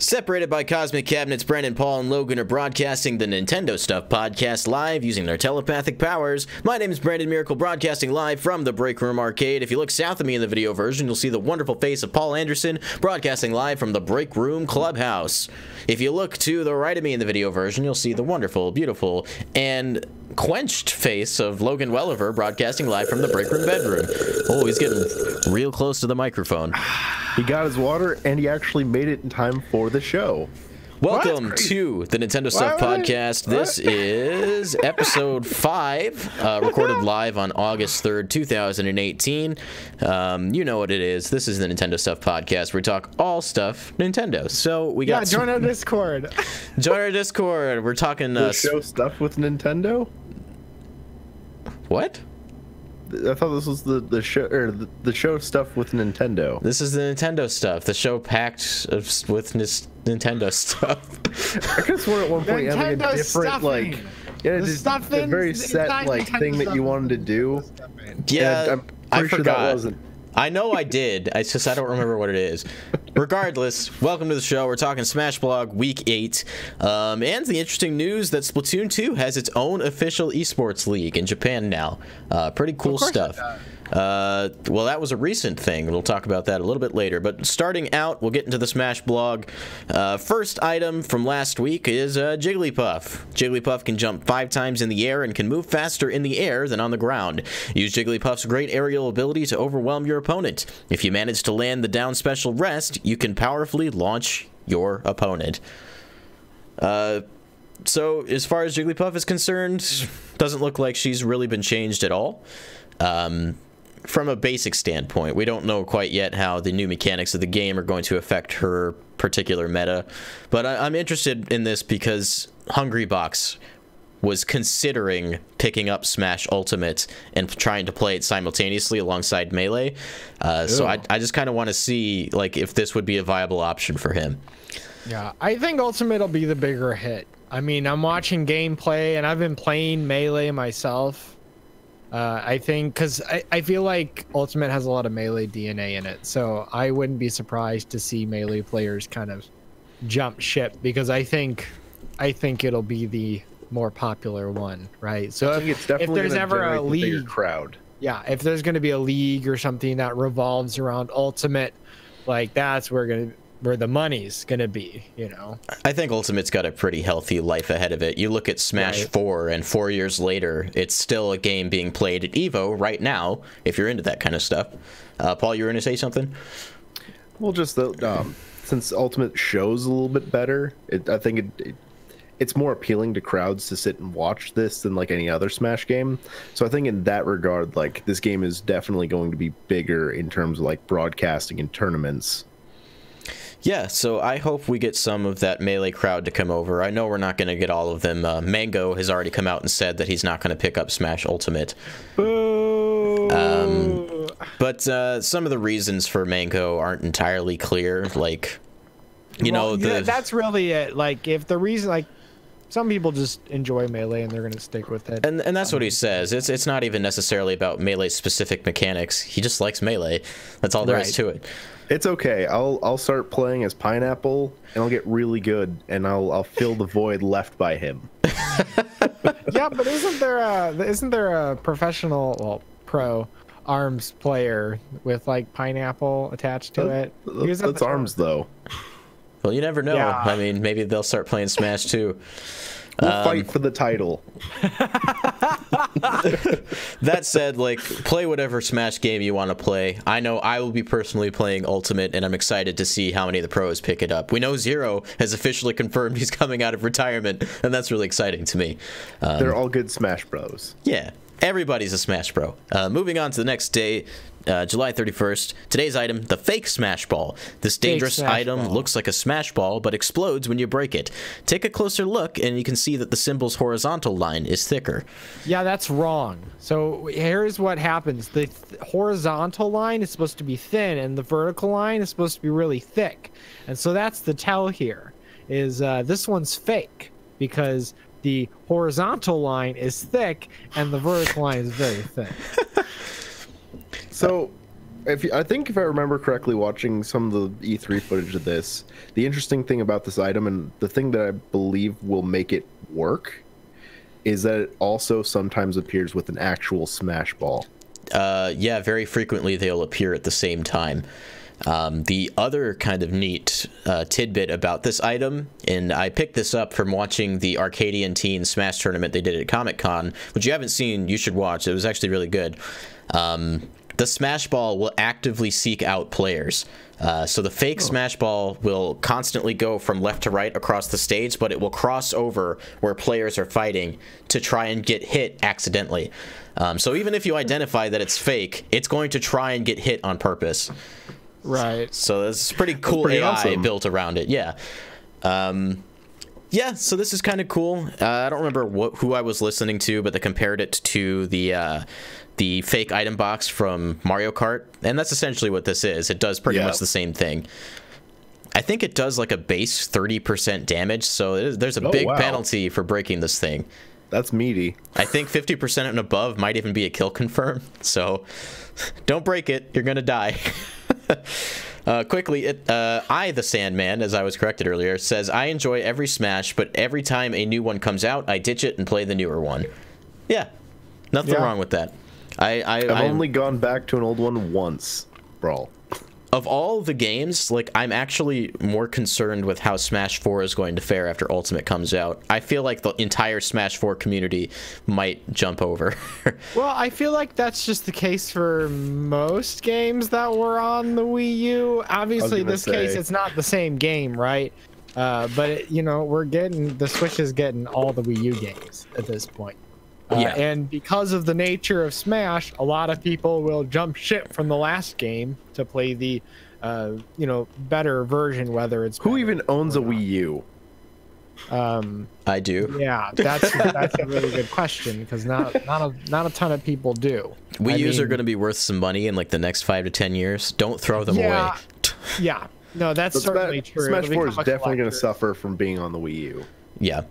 Separated by cosmic cabinets, Brandon, Paul, and Logan are broadcasting the Nintendo Stuff podcast live using their telepathic powers. My name is Brandon Miracle, broadcasting live from the Break Room Arcade. If you look south of me in the video version, you'll see the wonderful face of Paul Anderson, broadcasting live from the Break Room Clubhouse. If you look to the right of me in the video version, you'll see the wonderful, beautiful, and quenched face of Logan Welliver, broadcasting live from the Break Room bedroom. Oh, he's getting real close to the microphone. He got his water, and he actually made it in time for the show. Welcome to the Nintendo Stuff podcast. This is episode 5, recorded live on August 3rd, 2018. You know what it is. This is the Nintendo Stuff podcast where we talk all stuff Nintendo. So we got join our Discord. Join our Discord. We're talking the show stuff with Nintendo. What? I thought this was the show, or the show stuff with Nintendo. This is the Nintendo Stuff, the show packed with Nintendo stuff. I could have sworn at one point having a different stuffing. A very set thing that you wanted to do. Yeah, I'm pretty sure that wasn't. I know I did. I don't remember what it is. Regardless, welcome to the show. We're talking Smash Blog Week 8. And the interesting news that Splatoon 2 has its own official eSports league in Japan now. Pretty cool stuff. Well, that was a recent thing. We'll talk about that a little bit later. But starting out, we'll get into the Smash Blog. First item from last week is Jigglypuff. Jigglypuff can jump 5 times in the air and can move faster in the air than on the ground. Use Jigglypuff's great aerial ability to overwhelm your opponent. If you manage to land the down special rest, you can powerfully launch your opponent. So, as far as Jigglypuff is concerned, doesn't look like she's really been changed at all. From a basic standpoint, we don't know quite yet how the new mechanics of the game are going to affect her particular meta, but I'm interested in this because Hungrybox was considering picking up Smash Ultimate and trying to play it simultaneously alongside Melee, so I just kind of want to see if this would be a viable option for him. Yeah, I think Ultimate will be the bigger hit. I mean, I'm watching gameplay and I've been playing Melee myself. I think because I feel like Ultimate has a lot of Melee DNA in it, so I wouldn't be surprised to see Melee players kind of jump ship, because I think it'll be the more popular one, right? So I think it's definitely if there's ever a league crowd, yeah, if there's going to be a league or something that revolves around Ultimate, that's where the money's gonna be, you know. I think Ultimate's got a pretty healthy life ahead of it. You look at Smash 4, and 4 years later, it's still a game being played at EVO right now, if you're into that kind of stuff. Paul, you were going to say something? Well, just since Ultimate shows a little bit better, I think it's more appealing to crowds to sit and watch this than any other Smash game. So I think in that regard, this game is definitely going to be bigger in terms of broadcasting and tournaments. Yeah, so I hope we get some of that Melee crowd to come over. I know we're not going to get all of them. Mango has already come out and said that he's not going to pick up Smash Ultimate. Boo! But some of the reasons for Mango aren't entirely clear. That's really it. If the reason, some people just enjoy Melee and they're going to stick with it. And that's what he says. It's not even necessarily about Melee's specific mechanics. He just likes Melee. That's all there is to it. It's okay. I'll start playing as Pineapple, and I'll get really good, and I'll fill the void left by him. Yeah, but isn't there a professional, pro ARMS player with Pineapple attached to it? That's ARMS though. Well, you never know. Yeah. I mean, maybe they'll start playing Smash too. We'll fight for the title. That said, play whatever Smash game you want to play. I know I will be personally playing Ultimate, and I'm excited to see how many of the pros pick it up. We know Zero has officially confirmed he's coming out of retirement, and that's really exciting to me. They're all good Smash Bros. Yeah, everybody's a Smash Bro. Moving on to the next day, July 31st. Today's item, the fake Smash Ball. This dangerous item looks like a Smash Ball, but explodes when you break it. Take a closer look, and you can see that the symbol's horizontal line is thicker. Yeah, that's wrong. So here's what happens. The horizontal line is supposed to be thin, and the vertical line is supposed to be really thick. And so that's the tell here, is this one's fake, because the horizontal line is thick, and the vertical line is very thin. So I think if I remember correctly, watching some of the E3 footage of this, the interesting thing about this item and the thing that I believe will make it work is that it also sometimes appears with an actual Smash Ball. Yeah, very frequently they'll appear at the same time. The other kind of neat tidbit about this item, and I picked this up from watching the Arcadian Teen Smash tournament they did at Comic-Con, which you haven't seen, you should watch. It was actually really good. The Smash Ball will actively seek out players. So the fake Smash Ball will constantly go from left to right across the stage, but it will cross over where players are fighting to try and get hit accidentally. So even if you identify that it's fake, it's going to try and get hit on purpose. Right. So this is pretty cool AI awesome. Built around it. Yeah. Yeah, so this is kind of cool. I don't remember who I was listening to, but they compared it to the fake item box from Mario Kart, and that's essentially what this is. It does pretty much the same thing. I think it does like a base 30% damage, so there's a big penalty for breaking this thing. That's meaty. I think 50% and above might even be a kill confirm, so don't break it. You're going to die. Quickly, the Sandman, as I was corrected earlier, says, I enjoy every Smash, but every time a new one comes out, I ditch it and play the newer one. Yeah, nothing wrong with that. I've only gone back to an old one once, Brawl. Of all the games, like, I'm actually more concerned with how Smash 4 is going to fare after Ultimate comes out. I feel like the entire Smash 4 community might jump over. Well, I feel like that's just the case for most games that were on the Wii U. Obviously, in this case, it's not the same game, right? But, you know, the Switch is getting all the Wii U games at this point. And because of the nature of Smash, a lot of people will jump ship from the last game to play the, you know, better version. Whether it's who even owns a Wii U? I do. Yeah, that's a really good question because not a ton of people do. Wii U's are going to be worth some money in like the next 5 to 10 years. Don't throw them away. Yeah, no, that's certainly true. Smash 4 is definitely going to suffer from being on the Wii U. Yeah.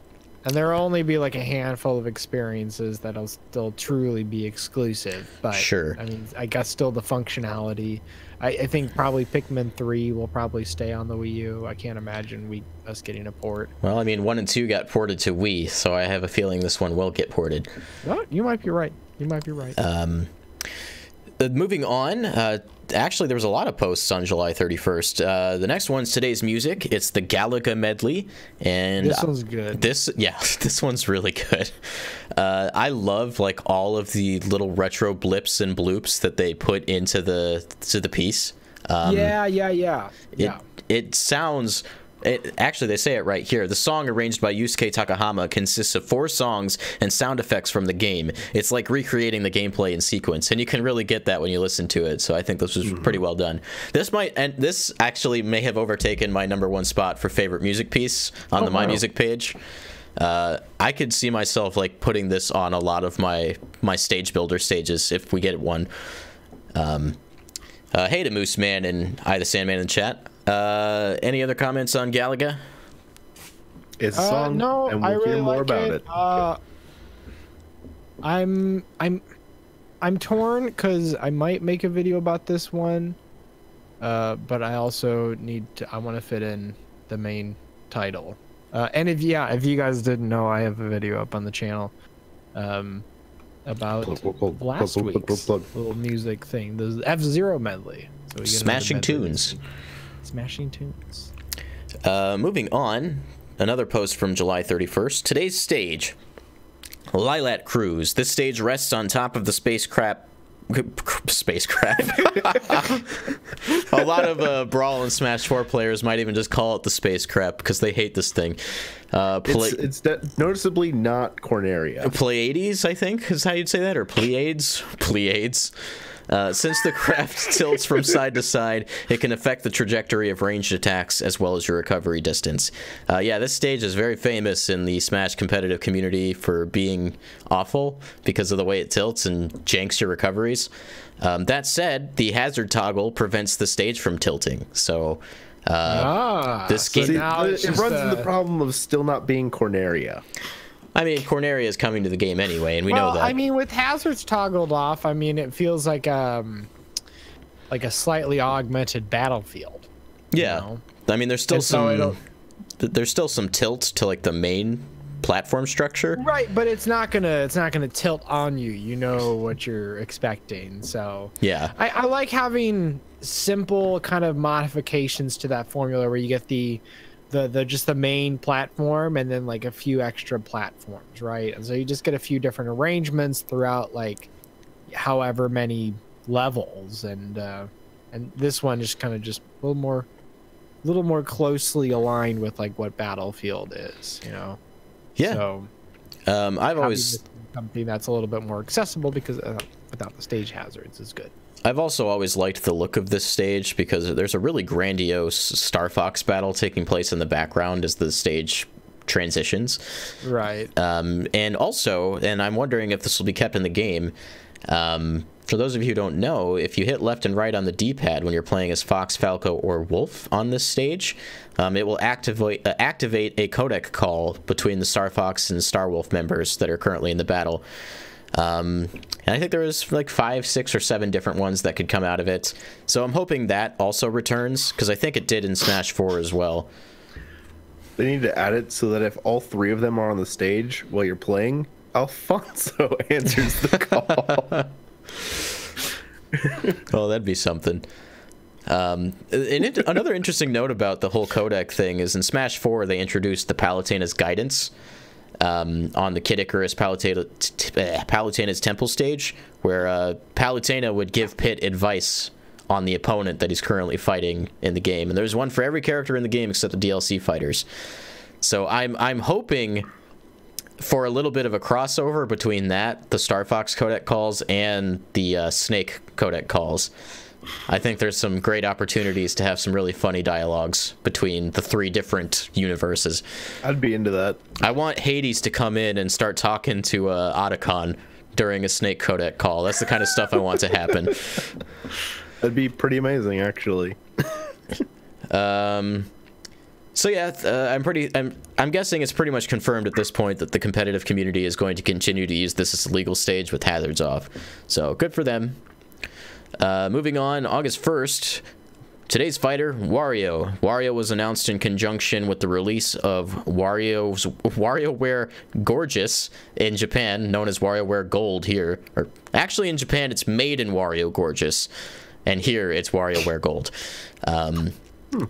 And there will only be like a handful of experiences that'll still truly be exclusive. But sure. I mean, I guess still the functionality. I think probably Pikmin 3 will probably stay on the Wii U. I can't imagine us getting a port. Well, I mean, 1 and 2 got ported to Wii, so I have a feeling this one will get ported. Well, you might be right. You might be right. Moving on, actually, there was a lot of posts on July 31st. The next one's today's music. It's the Galaga medley, and this one's good. This one's really good. I love like all of the little retro blips and bloops that they put into the piece. It sounds. Actually, they say it right here. The song, arranged by Yusuke Takahama, consists of 4 songs and sound effects from the game. It's like recreating the gameplay in sequence, and you can really get that when you listen to it. So I think this was pretty well done. This actually may have overtaken my #1 spot for favorite music piece on the My Music page. I could see myself like putting this on a lot of my stage builder stages if we get one. Hey to Moose Man and the Sandman in chat. Any other comments on Galaga? It's a song, no, and we'll hear more about it. I'm torn because I might make a video about this one, but I also I want to fit in the main title. And if you guys didn't know, I have a video up on the channel about last week's little music thing, the F-Zero medley. So Smashing Tunes. Smashing Tunes. Moving on, another post from July 31st. Today's stage, Lilat Cruise. This stage rests on top of the spacecraft. A lot of Brawl and Smash 4 players might even just call it the spacecraft because they hate this thing. It's noticeably not Corneria. Pleiades, I think, is how you'd say that, or Pleiades. Since the craft tilts from side to side, it can affect the trajectory of ranged attacks as well as your recovery distance. This stage is very famous in the Smash competitive community for being awful because of the way it tilts and janks your recoveries. That said, the hazard toggle prevents the stage from tilting. So this game... it runs into the problem of still not being Corneria. I mean, Corneria is coming to the game anyway, and we know that. I mean, with hazards toggled off, I mean, it feels like like a slightly augmented battlefield. Yeah, know? I mean, there's still some tilt to like the main platform structure, right? But it's not gonna tilt on you. You know what you're expecting. So yeah, I like having simple kind of modifications to that formula where you get the just the main platform and then like a few extra platforms, right? And so you just get a few different arrangements throughout like however many levels, and this one just kind of just a little more closely aligned with like what Battlefield is, you know. Yeah. So I've always something that's a little bit more accessible because without the stage hazards is good. I've also always liked the look of this stage because there's a really grandiose Star Fox battle taking place in the background as the stage transitions. Right. And also, and I'm wondering if this will be kept in the game, for those of you who don't know, if you hit left and right on the D-pad when you're playing as Fox, Falco, or Wolf on this stage, it will activate a codec call between the Star Fox and Star Wolf members that are currently in the battle. And I think there was like 5, 6, or 7 different ones that could come out of it. So I'm hoping that also returns, because I think it did in Smash 4 as well. They need to add it so that if all 3 of them are on the stage while you're playing, Alfonso answers the call. Oh, that'd be something. Another interesting note about the whole codec thing is in Smash 4 they introduced the Palutena's guidance on the Kid Icarus Palutena's temple stage, where Palutena would give Pit advice on the opponent that he's currently fighting in the game, and there's one for every character in the game except the DLC fighters. So I'm hoping for a little bit of a crossover between that, the Star Fox codec calls, and the Snake codec calls. I think there's some great opportunities to have some really funny dialogues between the 3 different universes. I'd be into that. I want Hades to come in and start talking to Otacon during a Snake codec call. That's the kind of stuff I want to happen. That'd be pretty amazing, actually. So yeah, I'm guessing it's pretty much confirmed at this point that the competitive community is going to continue to use this as a legal stage with hazards off. So good for them. Moving on, August 1st, today's fighter, Wario. Wario was announced in conjunction with the release of WarioWare Gorgeous in Japan, known as WarioWare Gold here. Or actually in Japan it's made in Wario Gorgeous, and here it's WarioWare Gold.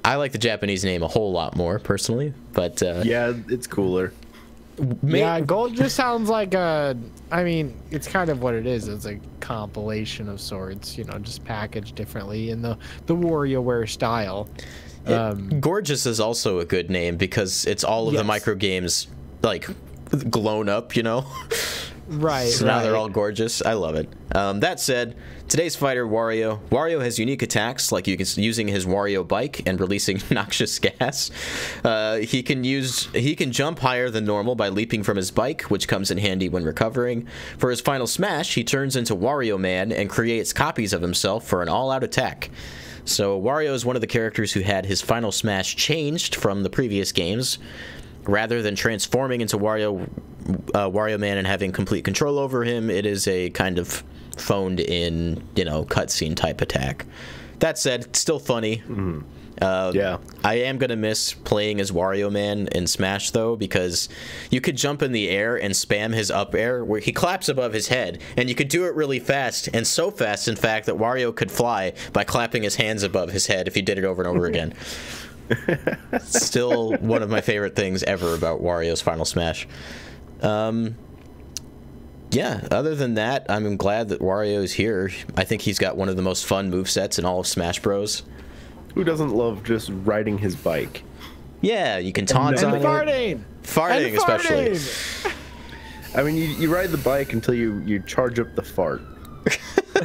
I like the Japanese name a whole lot more, personally, but yeah, it's cooler. Yeah, Gold just sounds like I mean, it's kind of what it is. It's a compilation of sorts, you know, just packaged differently in the WarioWare style. Gorgeous is also a good name because it's all of the micro games like blown up, you know. Right. So now they're all gorgeous. I love it. That said, today's fighter, Wario. Wario has unique attacks, like using his Wario bike and releasing noxious gas. He can jump higher than normal by leaping from his bike, which comes in handy when recovering. For his final smash, he turns into Wario Man and creates copies of himself for an all-out attack. So Wario is one of the characters who had his final smash changed from the previous games. Rather than transforming into Wario Man and having complete control over him, it is a kind of phoned in, you know, cutscene type attack. That said, it's still funny. Yeah. I am going to miss playing as Wario Man in Smash, though, because you could jump in the air and spam his up air, where he claps above his head, and you could do it really fast, and so fast, in fact, that Wario could fly by clapping his hands above his head if he did it over and over again. Still one of my favorite things ever about Wario's Final Smash. Yeah, other than that, I'm glad that Wario's here. I think he's got one of the most fun movesets in all of Smash Bros. Who doesn't love just riding his bike? Yeah, you can taunt on farting. It. Farting, especially. I mean, you ride the bike until you charge up the fart.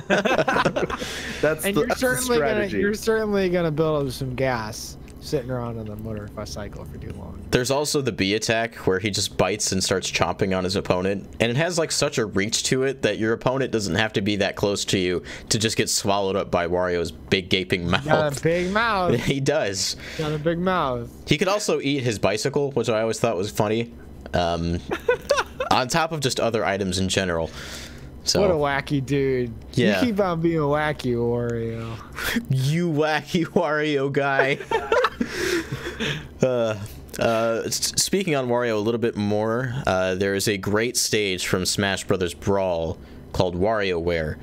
That's the strategy. You're certainly gonna build up some gas sitting around on the motorcycle for too long. There's also the B attack where he just bites and starts chomping on his opponent, and it has like such a reach to it that your opponent doesn't have to be that close to you to just get swallowed up by Wario's big gaping mouth. Got a big mouth. He does. Got a big mouth. He could also eat his bicycle, which I always thought was funny, on top of just other items in general. So What a wacky dude. Yeah. You keep on being wacky, Wario. you wacky Wario guy. Speaking on Wario a little bit more, there is a great stage from Smash Brothers Brawl called WarioWare,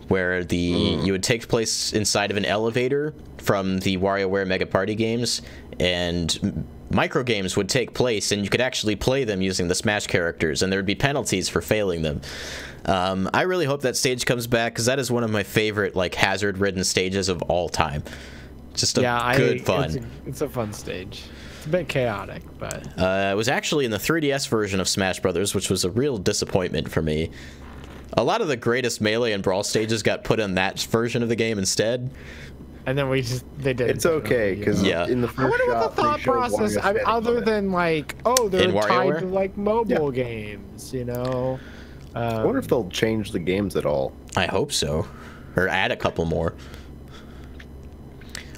where you would take place inside of an elevator from the WarioWare Mega Party games, and micro games would take place, and you could actually play them using the Smash characters, and there would be penalties for failing them. I really hope that stage comes back, because that is one of my favorite like hazard-ridden stages of all time. Just good fun. It's a fun stage. It's a bit chaotic, but it was actually in the 3DS version of Smash Brothers, which was a real disappointment for me. A lot of the greatest Melee and Brawl stages got put in that version of the game instead. And then they did. It's okay, because in the first I wonder what the shot, thought process, other than like, oh, they're In tied WarioWare? to like mobile games, you know. I wonder if they'll change the games at all. I hope so, or add a couple more.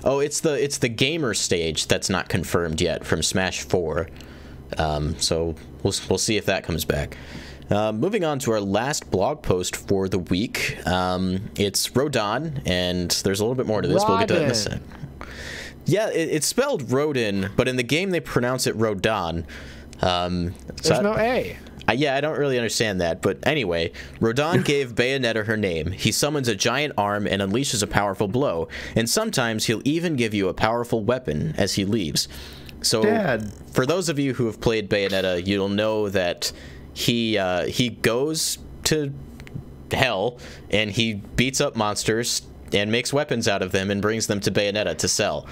Oh, it's the gamer stage that's not confirmed yet from Smash 4. So we'll see if that comes back. Moving on to our last blog post for the week. It's Rodan, and there's a little bit more to this. We'll get to that in a sec. Yeah, it's spelled Rodin, but in the game they pronounce it Rodan. There's no A. Yeah, I don't really understand that, but anyway, Rodan gave Bayonetta her name. He summons a giant arm and unleashes a powerful blow, and sometimes he'll even give you a powerful weapon as he leaves. So, Dad. For those of you who have played Bayonetta, you'll know that he goes to hell and he beats up monsters and makes weapons out of them and brings them to Bayonetta to sell.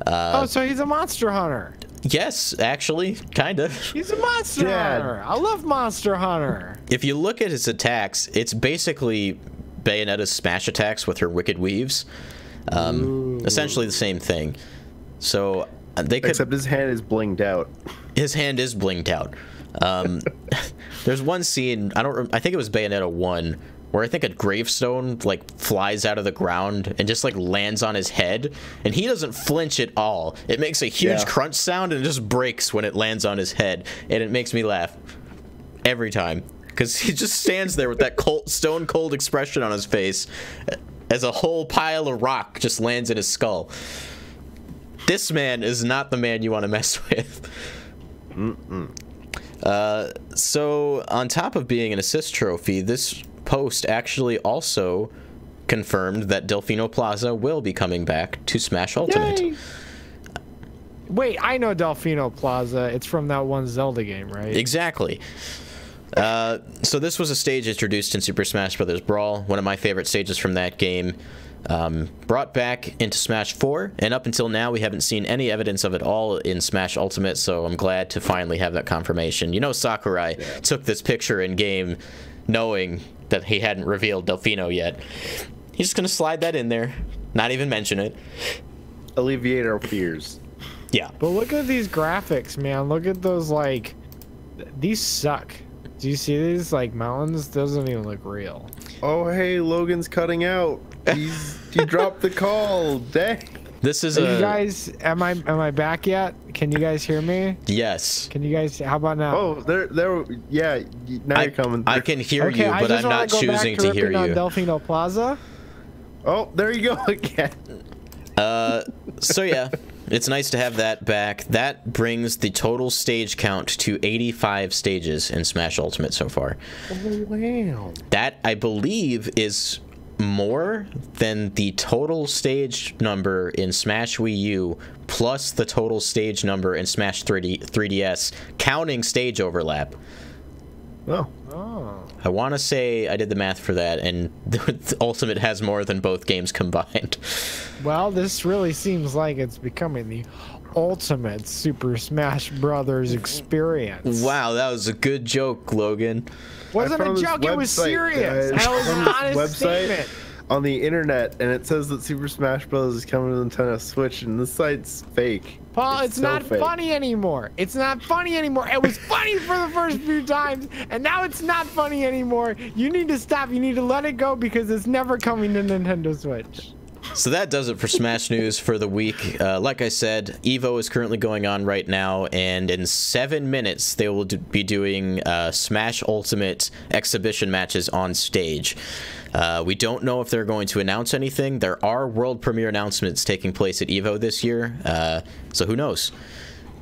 So he's a monster hunter. Yes, actually, kind of. He's a monster hunter. I love Monster Hunter. If you look at his attacks, it's basically Bayonetta's smash attacks with her Wicked Weaves. Essentially the same thing. So they could. Except his hand is blinged out. His hand is blinged out. There's one scene, I think it was Bayonetta 1, where I think a gravestone like flies out of the ground and just like lands on his head, and he doesn't flinch at all. It makes a huge crunch sound and it just breaks when it lands on his head, and it makes me laugh every time because he just stands there with that stone cold expression on his face as a whole pile of rock just lands in his skull. This man is not the man you want to mess with. So on top of being an assist trophy, this post actually also confirmed that Delfino Plaza will be coming back to Smash Ultimate. Yay. Wait, I know Delfino Plaza. It's from that one Zelda game, right? Exactly. So this was a stage introduced in Super Smash Bros. Brawl, one of my favorite stages from that game. Brought back into Smash 4, and up until now we haven't seen any evidence of it all in Smash Ultimate, so I'm glad to finally have that confirmation. You know, Sakurai took this picture in game knowing that he hadn't revealed Delfino yet. He's just gonna slide that in there, not even mention it. Alleviate our fears. Yeah. But look at these graphics, man. Look at those, like, these suck. Do you see these, like, mountains? Doesn't even look real. Oh, hey, Logan's cutting out. He dropped the call. Dang. This is you guys, am I back yet? Can you guys hear me? Yes. Can you guys, how about now? Oh, yeah, now you're coming. I can hear Okay, you, but I'm not choosing to hear you. on Delfino Plaza. Oh, there you go again. So yeah, it's nice to have that back. That brings the total stage count to 85 stages in Smash Ultimate so far. Oh, wow. That, I believe, is more than the total stage number in Smash Wii U plus the total stage number in Smash 3DS, counting stage overlap. Oh. I want to say I did the math for that, and Ultimate has more than both games combined. Well, this really seems like it's becoming the ultimate Super Smash Brothers experience. Wow, that was a good joke, Logan. Wasn't a joke, it was serious. That was an honest statement. On the internet, and it says that Super Smash Bros. Is coming to Nintendo Switch, and this site's fake. Paul, it's so not funny anymore. It's not funny anymore. It was funny for the first few times, and now it's not funny anymore. You need to stop. You need to let it go because it's never coming to Nintendo Switch. So that does it for Smash News for the week. Like I said, EVO is currently going on right now, and in 7 minutes they will be doing Smash Ultimate exhibition matches on stage. We don't know if they're going to announce anything. There are world premiere announcements taking place at EVO this year, so who knows?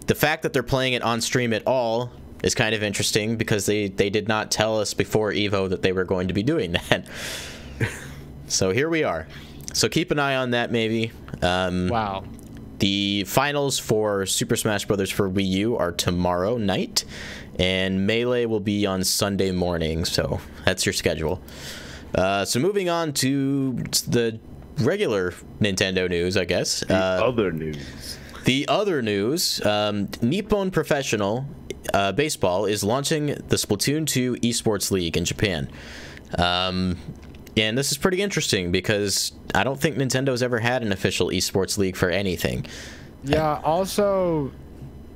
The fact that they're playing it on stream at all is kind of interesting because they did not tell us before EVO that they were going to be doing that. So here we are. So keep an eye on that, maybe. Wow. The finals for Super Smash Bros. For Wii U are tomorrow night, and Melee will be on Sunday morning, so that's your schedule. So moving on to the regular Nintendo news, I guess. The other news. The other news, Nippon Professional Baseball is launching the Splatoon 2 eSports League in Japan. And this is pretty interesting because I don't think Nintendo's ever had an official esports league for anything. Yeah, also,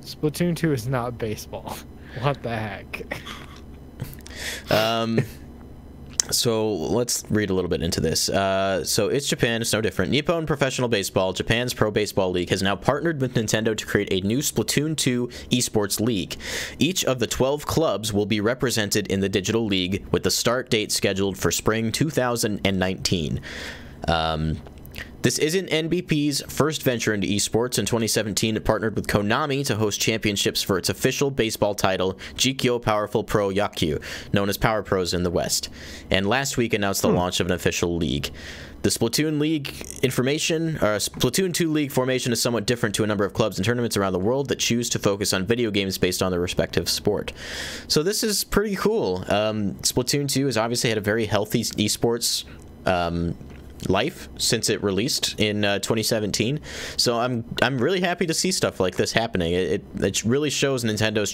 Splatoon 2 is not baseball. What the heck? So let's read a little bit into this. So it's Japan, it's no different. Nippon Professional Baseball, Japan's Pro Baseball League, has now partnered with Nintendo to create a new Splatoon 2 esports league. Each of the 12 clubs will be represented in the digital league, with the start date scheduled for spring 2019. This isn't NBP's first venture into esports. In 2017, it partnered with Konami to host championships for its official baseball title, Jikyo Powerful Pro Yakyu, known as Power Pros in the West, and last week announced the launch of an official league. The Splatoon League Splatoon 2 League formation is somewhat different to a number of clubs and tournaments around the world that choose to focus on video games based on their respective sport. So this is pretty cool. Splatoon 2 has obviously had a very healthy esports life since it released in 2017, so I'm really happy to see stuff like this happening. It really shows Nintendo's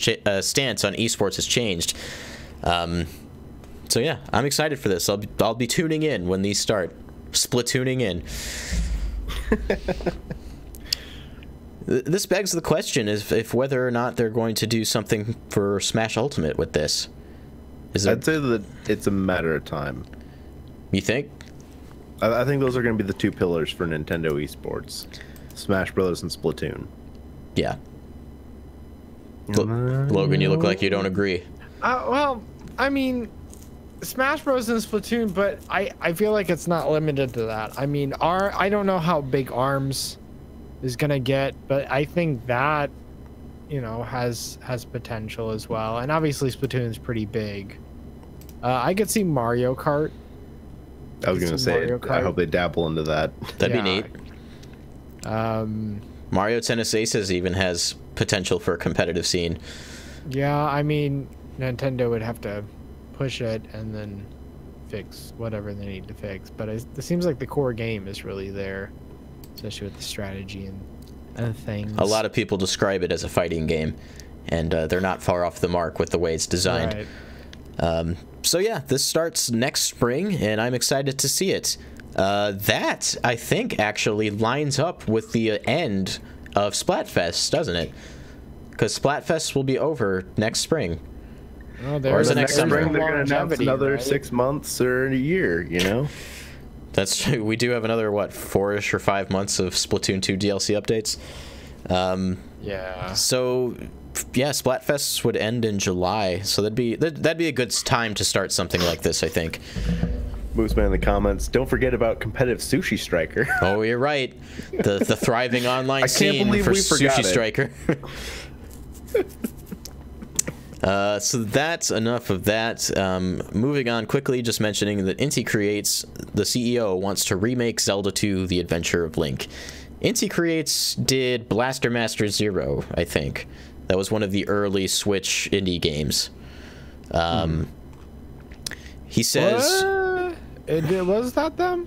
stance on esports has changed. So yeah, I'm excited for this. I'll be tuning in when these start. Splatooning in. This begs the question if whether or not they're going to do something for Smash Ultimate with this. I'd say that it's a matter of time. You think? I think those are going to be the two pillars for Nintendo esports: Smash Bros. And Splatoon. Yeah. Logan, you look like you don't agree. Well, I mean, Smash Bros. And Splatoon, but I feel like it's not limited to that. I mean, I don't know how big ARMS is gonna get, but I think that, you know, has potential as well. And obviously Splatoon's pretty big. I could see Mario Kart. I was gonna say, I hope they dabble into that. That'd be neat. Mario Tennis Aces even has potential for a competitive scene. Yeah, I mean, Nintendo would have to push it and then fix whatever they need to fix. But it seems like the core game is really there, especially with the strategy and things. A lot of people describe it as a fighting game, and they're not far off the mark with the way it's designed. Right. So yeah, this starts next spring, and I'm excited to see it. That, I think, actually lines up with the end of Splatfest, doesn't it? Because Splatfest will be over next spring. Oh, or is it next summer? Spring, they're going to announce another 6 months or a year, you know? That's true. We do have another, what, 4-ish or 5 months of Splatoon 2 DLC updates. Yeah. So... yeah, Splatfest would end in July, so that'd be a good time to start something like this, I think. Mooseman in the comments, don't forget about competitive Sushi Striker. Oh, you're right. The thriving online scene for Sushi Striker. So that's enough of that. Moving on quickly, just mentioning that Inti Creates, the CEO, wants to remake Zelda 2: The Adventure of Link. Inti Creates did Blaster Master Zero, I think. That was one of the early Switch indie games. He says... was that them?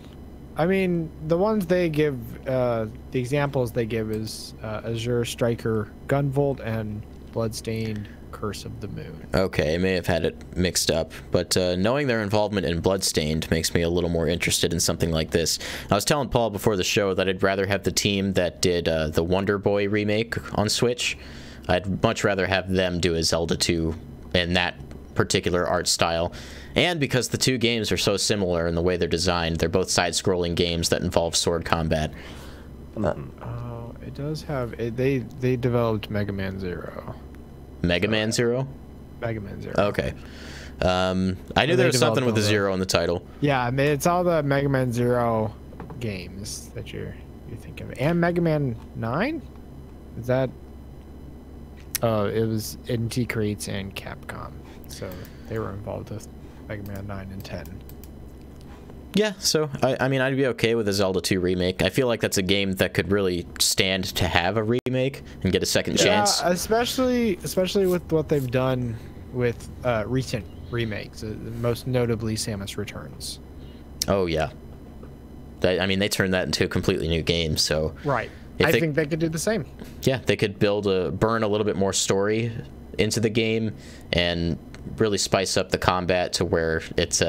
I mean, the ones they give, the examples they give is Azure Striker Gunvolt and Bloodstained Curse of the Moon. Okay, I may have had it mixed up, but knowing their involvement in Bloodstained makes me a little more interested in something like this. I was telling Paul before the show that I'd rather have the team that did the Wonder Boy remake on Switch. I'd much rather have them do a Zelda 2 and that particular art style, and because the two games are so similar in the way they're designed. They're both side-scrolling games that involve sword combat. Oh, it does have they developed Mega Man Zero. Mega Man Zero? Mega Man Zero. Okay. I knew there was something with a zero in the title. Yeah, I mean, it's all the Mega Man Zero games that you're thinking of, and Mega Man 9. Is that? Oh, it was NT Creates and Capcom, so they were involved with Mega Man 9 and 10. Yeah, so I mean, I'd be okay with a Zelda 2 remake. I feel like that's a game that could really stand to have a remake and get a second chance. Especially with what they've done with recent remakes, most notably Samus Returns. Oh yeah, I mean, they turned that into a completely new game. So right, I think they could do the same. Yeah, they could burn a little bit more story into the game and really spice up the combat to where it's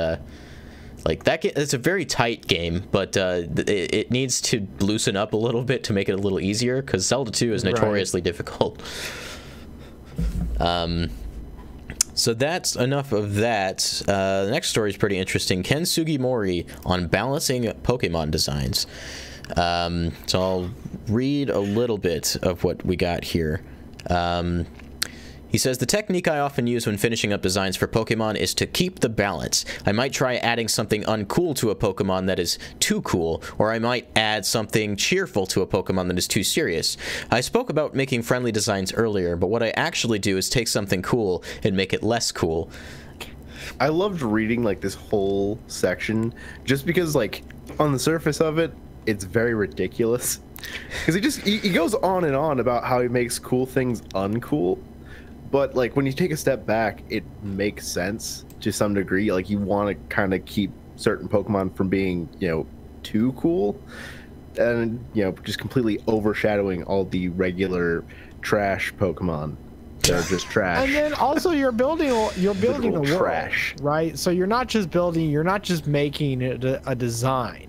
like that. It's a very tight game, but it needs to loosen up a little bit to make it a little easier, because Zelda 2 is notoriously difficult. So that's enough of that. The next story is pretty interesting. Ken Sugimori on balancing Pokemon designs. So I'll read a little bit of what we got here. He says, the technique I often use when finishing up designs for Pokemon is to keep the balance. I might try adding something uncool to a Pokemon that is too cool, or I might add something cheerful to a Pokemon that is too serious. I spoke about making friendly designs earlier, but what I actually do is take something cool and make it less cool. I loved reading like this whole section just because, like, on the surface of it, it's very ridiculous. Because he goes on and on about how he makes cool things uncool. But, like, when you take a step back, it makes sense to some degree. Like, you want to kind of keep certain Pokemon from being, you know, too cool. And, you know, just completely overshadowing all the regular trash Pokemon. They're just trash. And then also you're building a world, trash, right? So you're not just making a design.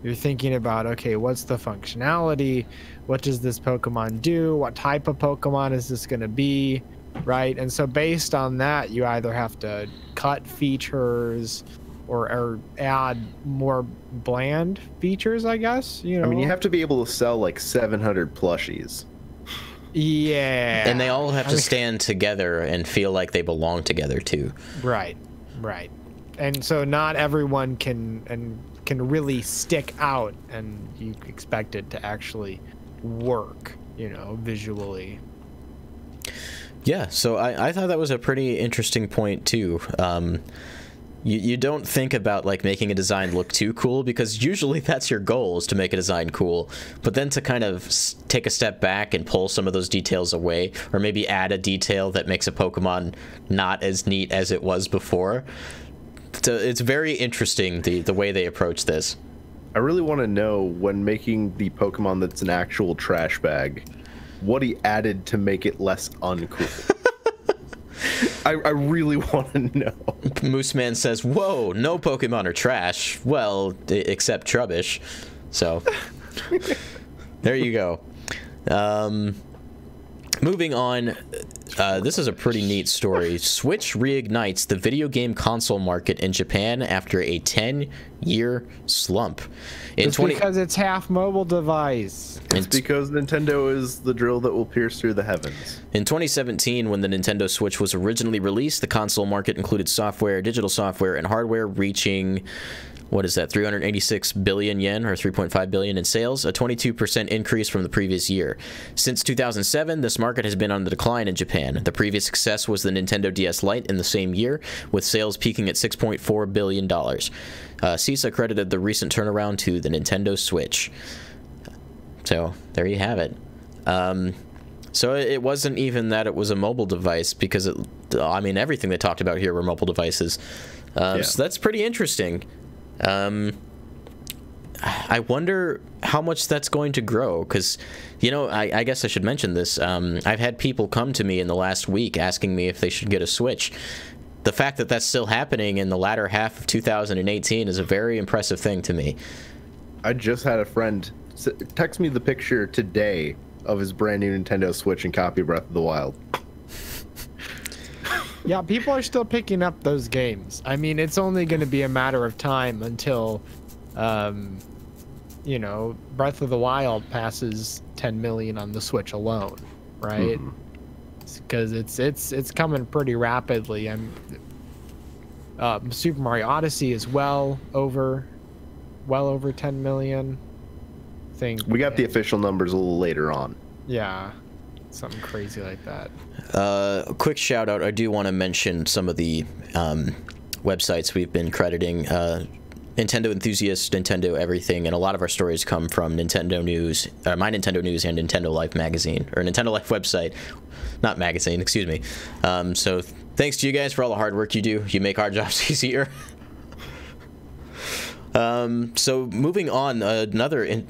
You're thinking about, okay, what's the functionality? What does this Pokemon do? What type of Pokemon is this going to be? Right, and so based on that, you either have to cut features or add more bland features, I guess. You know, I mean, you have to be able to sell like 700 plushies. Yeah, and they all have to stand together and feel like they belong together too. Right, and so not everyone can really stick out, and you expect it to actually work, you know, visually. Yeah, so I thought that was a pretty interesting point too. You don't think about like making a design look too cool, because usually that's your goal, is to make a design cool. But then to kind of take a step back and pull some of those details away, or maybe add a detail that makes a Pokemon not as neat as it was before. So it's very interesting the way they approach this. I really want to know, when making the Pokemon that's an actual trash bag, what he added to make it less uncool. I really want to know. Moose Man says, whoa, no Pokemon are trash. Well, except Trubbish. So, there you go. Moving on, this is a pretty neat story. Switch reignites the video game console market in Japan after a 10-year slump. Because it's half mobile device. It's because Nintendo is the drill that will pierce through the heavens. In 2017, when the Nintendo Switch was originally released, the console market included software, digital software, and hardware reaching, what is that, 386 billion yen, or 3.5 billion in sales, a 22% increase from the previous year. Since 2007, this market has been on the decline in Japan. The previous success was the Nintendo DS Lite in the same year, with sales peaking at $6.4 billion. CISA credited the recent turnaround to the Nintendo Switch. So, there you have it. So it wasn't even that it was a mobile device, because, I mean, everything they talked about here were mobile devices. So that's pretty interesting. I wonder how much that's going to grow, because, you know, I guess I should mention this. I've had people come to me in the last week asking me if they should get a Switch. The fact that that's still happening in the latter half of 2018 is a very impressive thing to me. I just had a friend text me the picture today of his brand new Nintendo Switch and copy of Breath of the Wild. Yeah, people are still picking up those games. I mean, it's only going to be a matter of time until, you know, Breath of the Wild passes 10 million on the Switch alone, right? Because it's coming pretty rapidly. And Super Mario Odyssey is well over 10 million. I think we got the official numbers a little later on. Yeah. Something crazy like that. A quick shout out. I do want to mention some of the websites we've been crediting. Nintendo Enthusiast, Nintendo Everything, and a lot of our stories come from Nintendo News, My Nintendo News, and Nintendo Life magazine, or Nintendo Life website, not magazine, excuse me. So thanks to you guys for all the hard work you do. You make our jobs easier. So moving on, a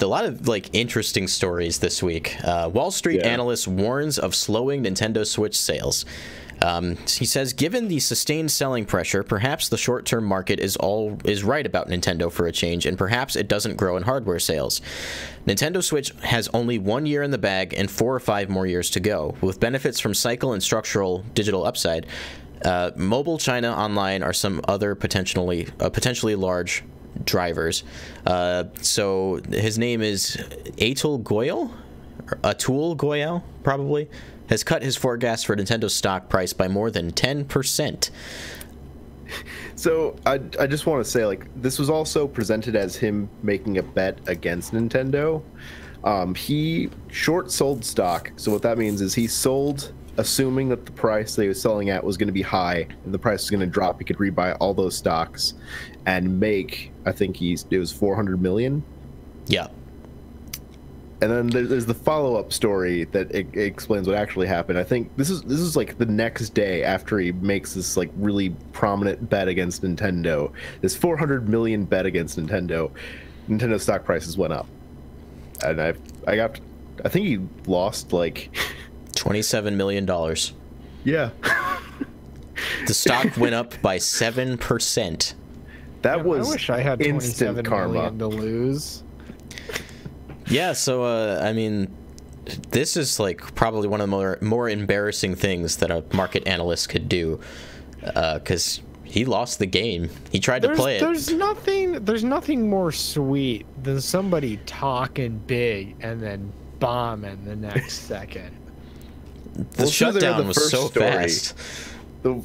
lot of like interesting stories this week. Wall Street analyst warns of slowing Nintendo Switch sales. He says, given the sustained selling pressure, perhaps the short-term market is right about Nintendo for a change, and perhaps it doesn't grow in hardware sales. Nintendo Switch has only 1 year in the bag and 4 or 5 more years to go, with benefits from cycle and structural digital upside. Mobile, China, online are some other potentially large drivers. So his name is Atul Goyal, probably, has cut his forecast for Nintendo's stock price by more than 10%. So I just want to say, like, this was also presented as him making a bet against Nintendo. He short sold stock. So what that means is he sold assuming that the price they was selling at was going to be high and the price was going to drop. He could rebuy all those stocks and make, I think it was 400 million. Yeah. And then there's the follow-up story that it explains what actually happened. I think this is like the next day after he makes this like really prominent bet against Nintendo. This 400 million bet against Nintendo. Nintendo stock prices went up, and I think he lost like $27 million. Yeah. The stock went up by 7%. That was I wish I had instant 27 karma million to lose. Yeah, so I mean, this is like probably one of the more embarrassing things that a market analyst could do, because he lost the game. He tried to play it. There's nothing more sweet than somebody talking big and then bombing the next second. The shutdown was so fast.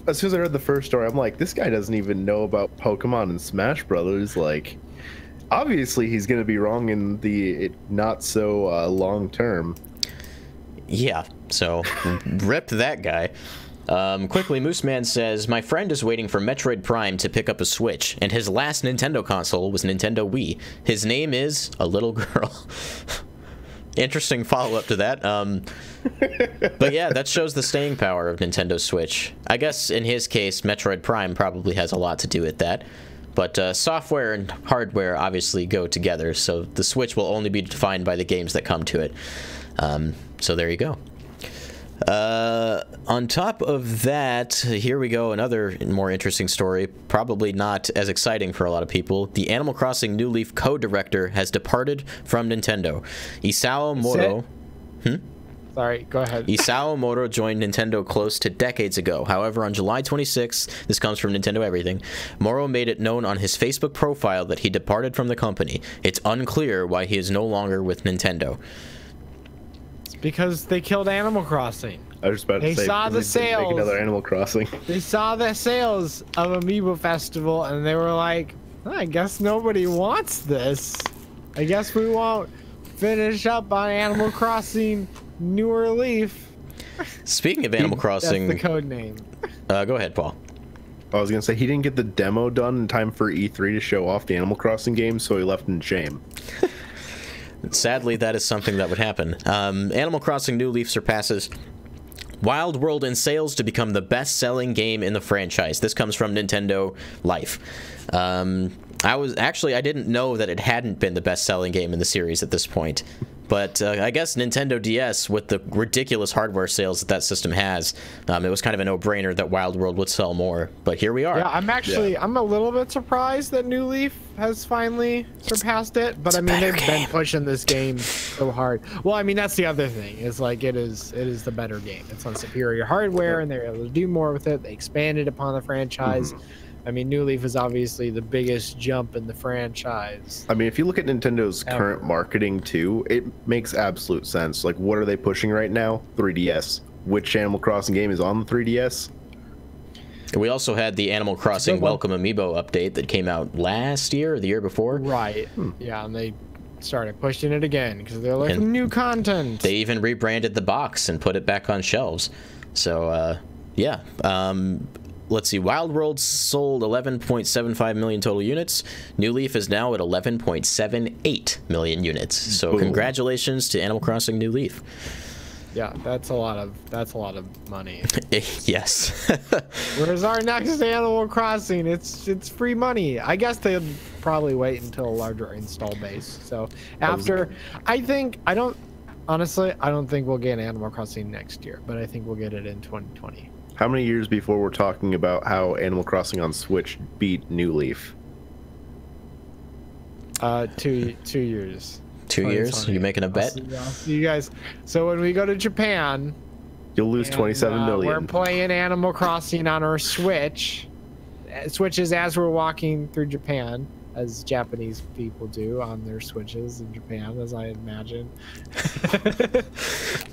As soon as I heard the first story, I'm like, this guy doesn't even know about Pokemon and Smash Brothers. Like, obviously he's going to be wrong in the not so long term. Yeah, so rip that guy. Quickly, Mooseman says, my friend is waiting for Metroid Prime to pick up a Switch, and his last Nintendo console was Nintendo Wii. His name is a little girl. Interesting follow-up to that. But yeah, that shows the staying power of Nintendo Switch. I guess in his case, Metroid Prime probably has a lot to do with that. But software and hardware obviously go together, so the Switch will only be defined by the games that come to it. So there you go. On top of that, here we go, another more interesting story, probably not as exciting for a lot of people. The Animal Crossing New Leaf co-director has departed from Nintendo. Isao Moro... Sorry, go ahead. Isao Moro joined Nintendo close to decades ago. However, on July 26th, this comes from Nintendo Everything, Moro made it known on his Facebook profile that he departed from the company. It's unclear why he is no longer with Nintendo. Because they killed Animal Crossing. I was about to say, they saw the sales. Make another Animal Crossing. They saw the sales of Amiibo Festival, and they were like, I guess nobody wants this. I guess we won't finish up on Animal Crossing Newer Leaf. Speaking of Animal Crossing... That's the code name. Go ahead, Paul. I was going to say, he didn't get the demo done in time for E3 to show off the Animal Crossing game, so he left in shame. Sadly, that is something that would happen. Animal Crossing New Leaf surpasses Wild World in sales to become the best-selling game in the franchise. This comes from Nintendo Life. I didn't know that it hadn't been the best-selling game in the series at this point, But I guess Nintendo DS, with the ridiculous hardware sales that system has, it was kind of a no-brainer that Wild World would sell more. But here we are. Yeah, I'm a little bit surprised that New Leaf has finally surpassed it. But I mean, they've been pushing this game so hard. Well, I mean, that's the other thing. Is like it is the better game. It's on superior hardware, and they're able to do more with it. They expanded upon the franchise. I mean, New Leaf is obviously the biggest jump in the franchise. I mean, if you look at Nintendo's current marketing too, it makes absolute sense. Like, what are they pushing right now? 3DS. Which Animal Crossing game is on the 3DS? We also had the Animal Crossing Welcome Amiibo update that came out last year or the year before. Right. Yeah, and they started pushing it again because they're like new content. They even rebranded the box and put it back on shelves. So, yeah. Let's see. Wild World sold 11.75 million total units. New Leaf is now at 11.78 million units. So congratulations to Animal Crossing New Leaf. Yeah, that's a lot of money. Yes. Where's our next Animal Crossing? It's free money. I guess they'll probably wait until a larger install base. So after, I don't think we'll get Animal Crossing next year, but I think we'll get it in 2020. How many years before we're talking about how Animal Crossing on Switch beat New Leaf? 2 years. 2 years? You making a bet? I'll see you guys. So when we go to Japan, You'll lose 27 million. We're playing Animal Crossing on our Switch. Switches as we're walking through Japan, as Japanese people do on their Switches in Japan, as I imagine.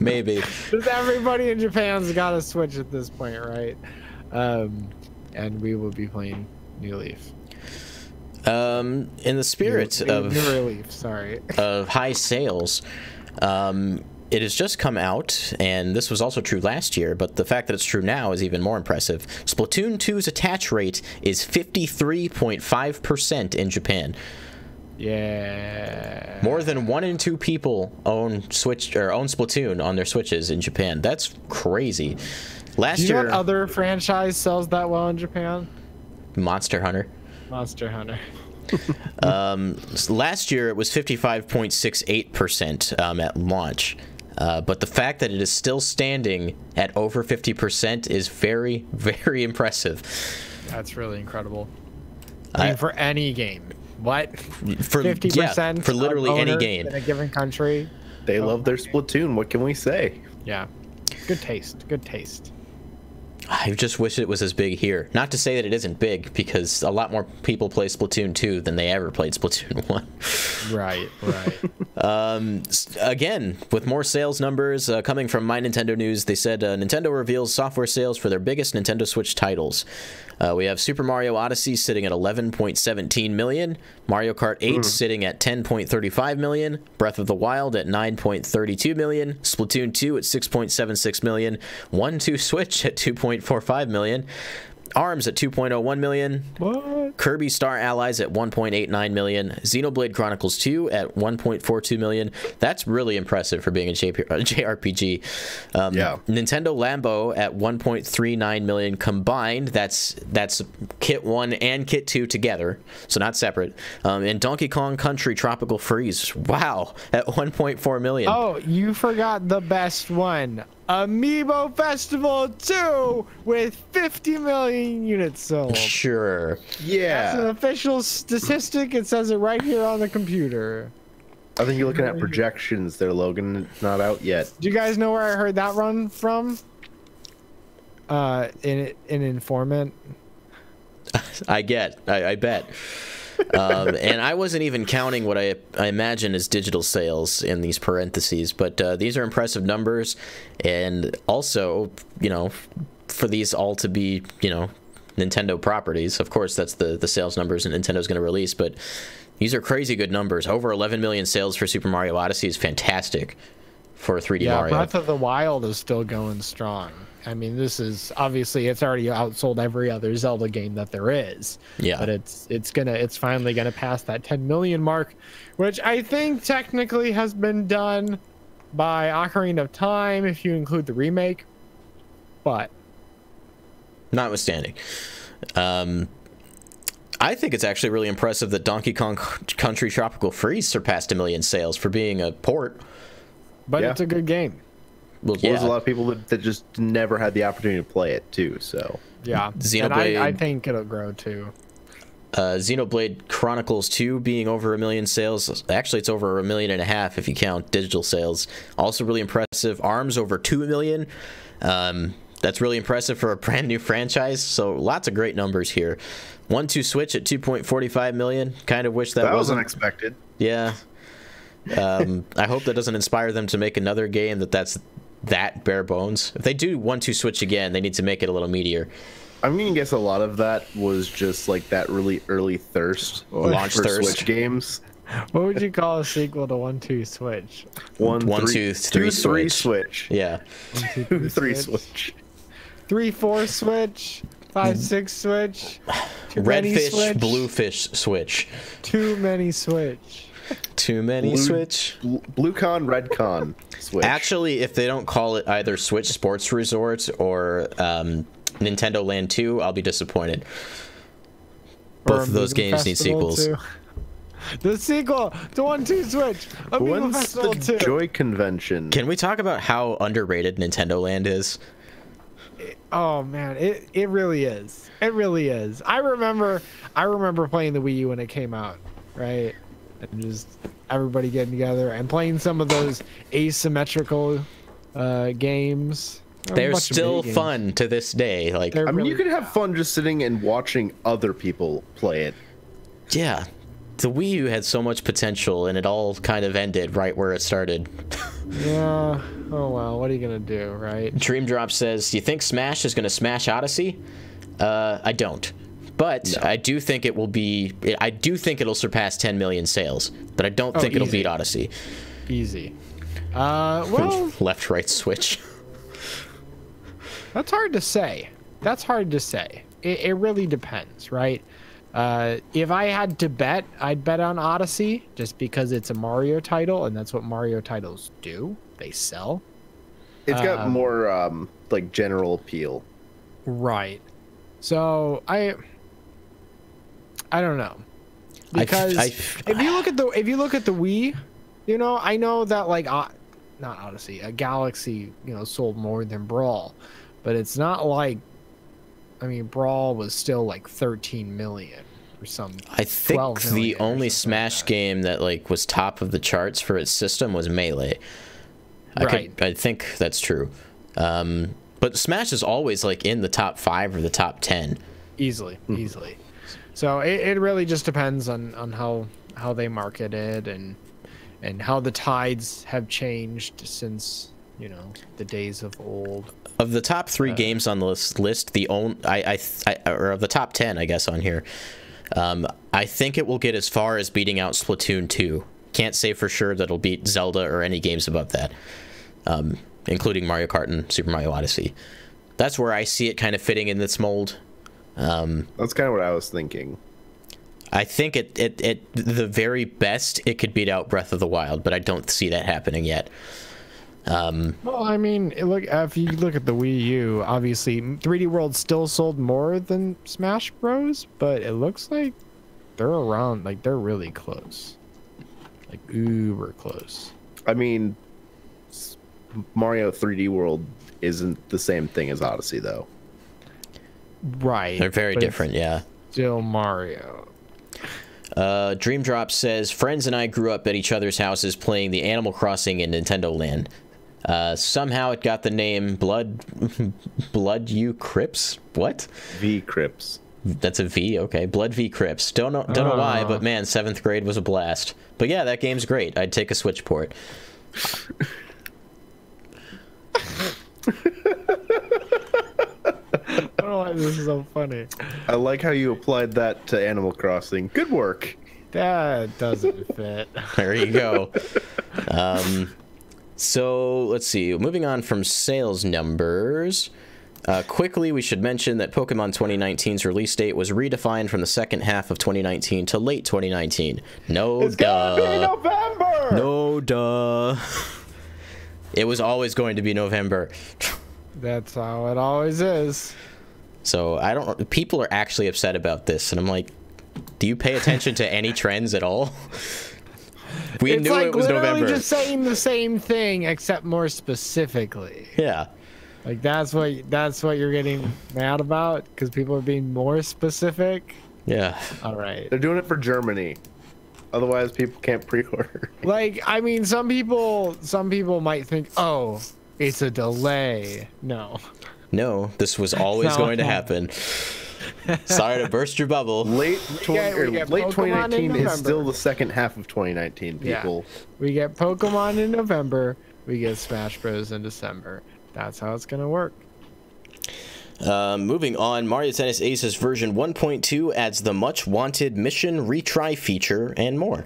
Maybe. Because everybody in Japan's got a Switch at this point, right? And we will be playing New Leaf. In the spirit of high sales, it has just come out, and this was also true last year, but the fact that it's true now is even more impressive. Splatoon 2's attach rate is 53.5% in Japan. Yeah. More than 1 in 2 people own Splatoon on their Switches in Japan. That's crazy. Last year, what other franchise sells that well in Japan? Monster Hunter. Monster Hunter. Last year it was 55.68% at launch. But the fact that it is still standing at over 50% is very, very impressive. That's really incredible. I mean, for any game. What? For 50% for literally any game in a given country. They love their Splatoon. What can we say? Yeah. Good taste. Good taste. I just wish it was as big here. Not to say that it isn't big, because a lot more people play Splatoon 2 than they ever played Splatoon 1. Right, right. Again, with more sales numbers coming from My Nintendo News, they said Nintendo reveals software sales for their biggest Nintendo Switch titles. We have Super Mario Odyssey sitting at 11.17 million, Mario Kart 8 sitting at 10.35 million, Breath of the Wild at 9.32 million, Splatoon 2 at 6.76 million, 1-2 Switch at 2.45 million, ARMS at 2.01 million, What? Kirby Star Allies at 1.89 million, Xenoblade Chronicles 2 at 1.42 million. That's really impressive for being a JRPG. Yeah. Nintendo Lambo at 1.39 million combined. That's Kit 1 and Kit 2 together, so not separate. And Donkey Kong Country Tropical Freeze, wow, at 1.4 million. Oh, you forgot the best one. Amiibo Festival 2 with 50 million units sold. Sure. Yeah. That's an official statistic. It says it right here on the computer. I think you're looking at projections there, Logan. It's not out yet. Do you guys know where I heard that run from? In Informant. I bet. And I wasn't even counting what I imagine is digital sales in these parentheses, but these are impressive numbers, and also, for these all to be, Nintendo properties. Of course, that's the sales numbers that Nintendo's going to release, but these are crazy good numbers. Over 11 million sales for Super Mario Odyssey is fantastic for 3D Mario. Yeah, Breath of the Wild is still going strong. I mean, this is obviously it's already outsold every other Zelda game that there is. Yeah. But it's finally gonna pass that 10 million mark, which I think technically has been done by Ocarina of Time if you include the remake. But notwithstanding, I I think it's actually really impressive that Donkey Kong Country Tropical Freeze surpassed 1 million sales for being a port. But it's a good game. Well, There's a lot of people that just never had the opportunity to play it too. So yeah, Xenoblade, and I think it'll grow too. Xenoblade Chronicles 2 being over 1 million sales. Actually, it's over 1.5 million if you count digital sales. Also really impressive. ARMS over 2 million. That's really impressive for a brand new franchise. So lots of great numbers here. 1-2 Switch at 2.45 million. Kind of wish that was wasn't unexpected. Yeah. I hope that doesn't inspire them to make another game that's that bare bones. If they do 1-2 Switch again, they need to make it a little meatier. I'm gonna guess a lot of that was just like that really early thirst Launch for thirst. Switch games. What would you call a sequel to 1-2 Switch? 1, 2, 3 3 Switch. Switch. Yeah. 2, 3 Switch. 3-4 Switch. 5-6 Switch. Too many Redfish, Switch. Bluefish Switch. Too many Switch. Too many Switch. Blue Con, Red Con Switch. Actually, if they don't call it either Switch Sports Resort or Nintendo Land 2, I'll be disappointed. Both of those games need sequels. Too. The sequel to 1-2 Switch. Amiibo When's Festival the 2. Joy Convention? Can we talk about how underrated Nintendo Land is? Oh man, it really is. It really is. I remember playing the Wii U when it came out, right? And just everybody getting together and playing some of those asymmetrical games. They're still fun to this day. Like, I mean, you could have fun just sitting and watching other people play it. yeah, the Wii U had so much potential, and it all kind of ended right where it started. Yeah. Oh well, what are you gonna do, right? Dream Drop says, "Do you think Smash is going to smash Odyssey?" I don't, but No. I do think it will be. I do think it'll surpass 10 million sales, but I don't think it'll easy. beat Odyssey. Easy. Well, Left, right switch. that's hard to say. That's hard to say. It really depends, right? If I had to bet, I'd bet on Odyssey just because it's a Mario title, and that's what Mario titles do. They sell. It's got more like general appeal. Right. So I don't know. Because if you look at the Wii, you know, I know that like not Odyssey, a Galaxy, you know, sold more than Brawl, but it's not like, I mean, Brawl was still like 13 million or something. I think the only Smash game that like was top of the charts for its system was Melee. Right. I think that's true. But Smash is always like in the top 5 or the top 10. Easily. So it really just depends on how they market it and how the tides have changed since, you know, the days of old. Of the top 3 games on this list, or of the top 10, I guess, on here, I think it will get as far as beating out Splatoon 2. Can't say for sure that it'll beat Zelda or any games above that, including Mario Kart and Super Mario Odyssey. That's where I see it kind of fitting in this mold. That's kind of what I was thinking. I think at the very best, it could beat out Breath of the Wild, but I don't see that happening yet. Well, I mean, look, if you look at the Wii U, obviously 3D World still sold more than Smash Bros, but it looks like they're around, like they're really close, like uber close. I mean, Mario 3D World isn't the same thing as Odyssey, though. Right. They're very different, yeah. Still Mario. Dream Drop says, friends and I grew up at each other's houses playing the Animal Crossing in Nintendo Land. Somehow it got the name Blood U Crips? What? V Crips. That's a V, okay. Blood V Crips. Don't know why, but man, 7th grade was a blast. But yeah, that game's great. I'd take a Switch port. I don't know why this is so funny. I like how you applied that to Animal Crossing. Good work. That doesn't fit. There you go. So let's see. Moving on from sales numbers. Quickly, we should mention that Pokemon 2019's release date was redefined from the second half of 2019 to late 2019. It's gonna be November! No duh. It was always going to be November. That's how it always is. So people are actually upset about this, and I'm like, Do you pay attention to any trends at all? We It's knew like it was literally November. just saying the same thing except more specifically. Yeah. Like that's what you're getting mad about because people are being more specific. Yeah. All right. They're doing it for Germany. Otherwise, people can't pre-order. Like, I mean, some people might think, oh, it's a delay. No. No, this was always No. going to happen. Sorry to burst your bubble. Late we get late Pokemon 2019 in is November. still the second half of 2019, people. Yeah. We get Pokemon in November. We get Smash Bros. In December. That's how it's going to work. Moving on, Mario Tennis Aces version 1.2 adds the much-wanted mission retry feature and more.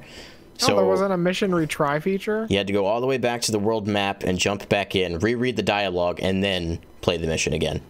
So there wasn't a mission retry feature? You had to go all the way back to the world map and jump back in, reread the dialogue, and then play the mission again.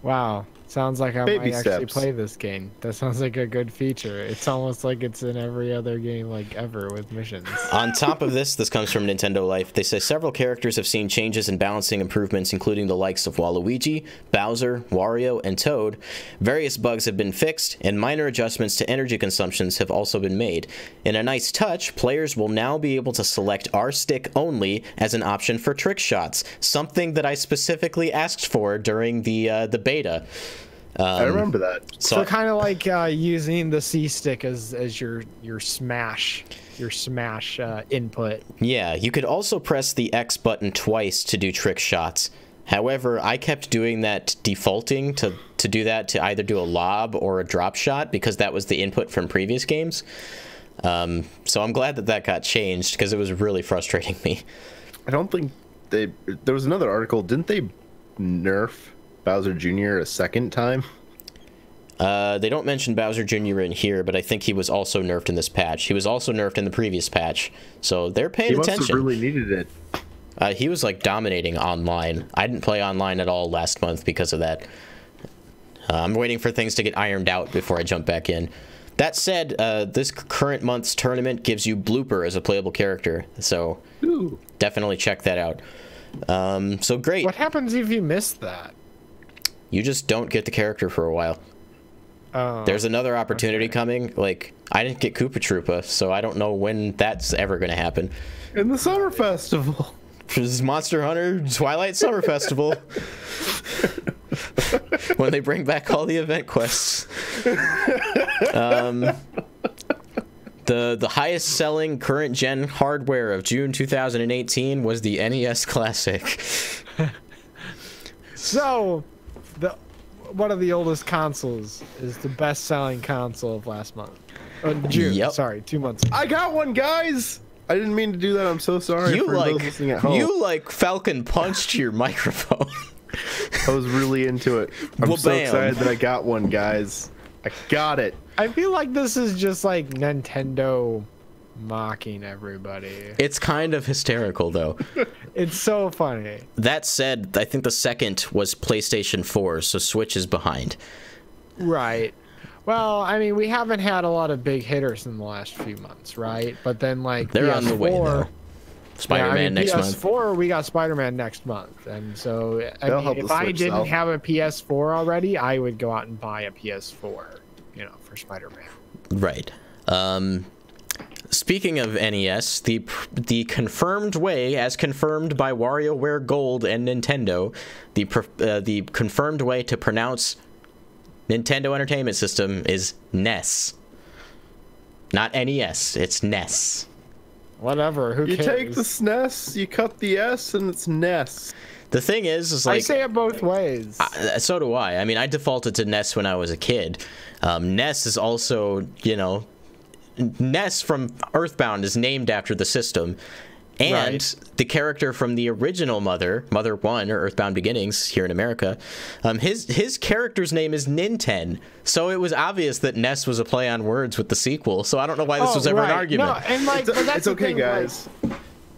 Wow. Sounds like I Baby might actually steps. play this game. That sounds like a good feature. It's almost like it's in every other game like ever with missions. On top of this comes from Nintendo Life. They say several characters have seen changes and balancing improvements, including the likes of Waluigi, Bowser, Wario, and Toad. Various bugs have been fixed, and minor adjustments to energy consumptions have also been made. In a nice touch, players will now be able to select R-Stick only as an option for trick shots, something that I specifically asked for during the beta. I remember that. So kind of like using the C stick as your smash input. Yeah, you could also press the X button twice to do trick shots. However, I kept doing that defaulting to do that to either do a lob or a drop shot because that was the input from previous games. So I'm glad that got changed because it was really frustrating me. I don't think there was another article. Didn't they nerf Bowser Jr. a second time? They don't mention Bowser Jr. in here, but I think he was also nerfed in this patch. He was also nerfed in the previous patch, so they're paying He must attention. have really needed it. He was like dominating online. I didn't play online at all last month because of that. I'm waiting for things to get ironed out before I jump back in. That said, this current month's tournament gives you Blooper as a playable character, so definitely check that out. So great. What happens if you miss that? You just don't get the character for a while. There's another opportunity coming. Like, I didn't get Koopa Troopa, so I don't know when that's ever going to happen. In the Summer Festival. This is Monster Hunter Twilight Summer Festival. When they bring back all the event quests. The highest selling current gen hardware of June 2018 was the NES Classic. So, one of the oldest consoles is the best-selling console of last month. June. Yep. Sorry, 2 months ago. I got one, guys. I didn't mean to do that. I'm so sorry for those listening at home. You like Falcon punched your microphone. I was really into it. I'm Well, so bam. excited that I got one, guys. I got it. I feel like this is just like Nintendo mocking everybody. It's kind of hysterical, though. It's so funny. That said, I think the second was PlayStation 4, so Switch is behind. Right. Well, I mean, we haven't had a lot of big hitters in the last few months, right? But then, like, They're PS4, on the way, though. Spider-Man next month. PS4, we got Spider-Man next month. And so, They'll I help mean, if the I Switch didn't sell. have a PS4 already, I would go out and buy a PS4, for Spider-Man. Right. Speaking of NES, the confirmed way, as confirmed by WarioWare Gold and Nintendo, the confirmed way to pronounce Nintendo Entertainment System is NES. Not NES, it's NES. Whatever, who You cares? take the SNES, you cut the S, and it's NES. The thing is I like... say it both ways. So do I. I mean, I defaulted to NES when I was a kid. NES is also, NES from Earthbound is named after the system. And Right. the character from the original Mother 1, or Earthbound Beginnings here in America, his character's name is Ninten. So it was obvious that NES was a play on words with the sequel. So I don't know why this was ever an argument. No, and like, but that's It's the okay, thing, like, guys.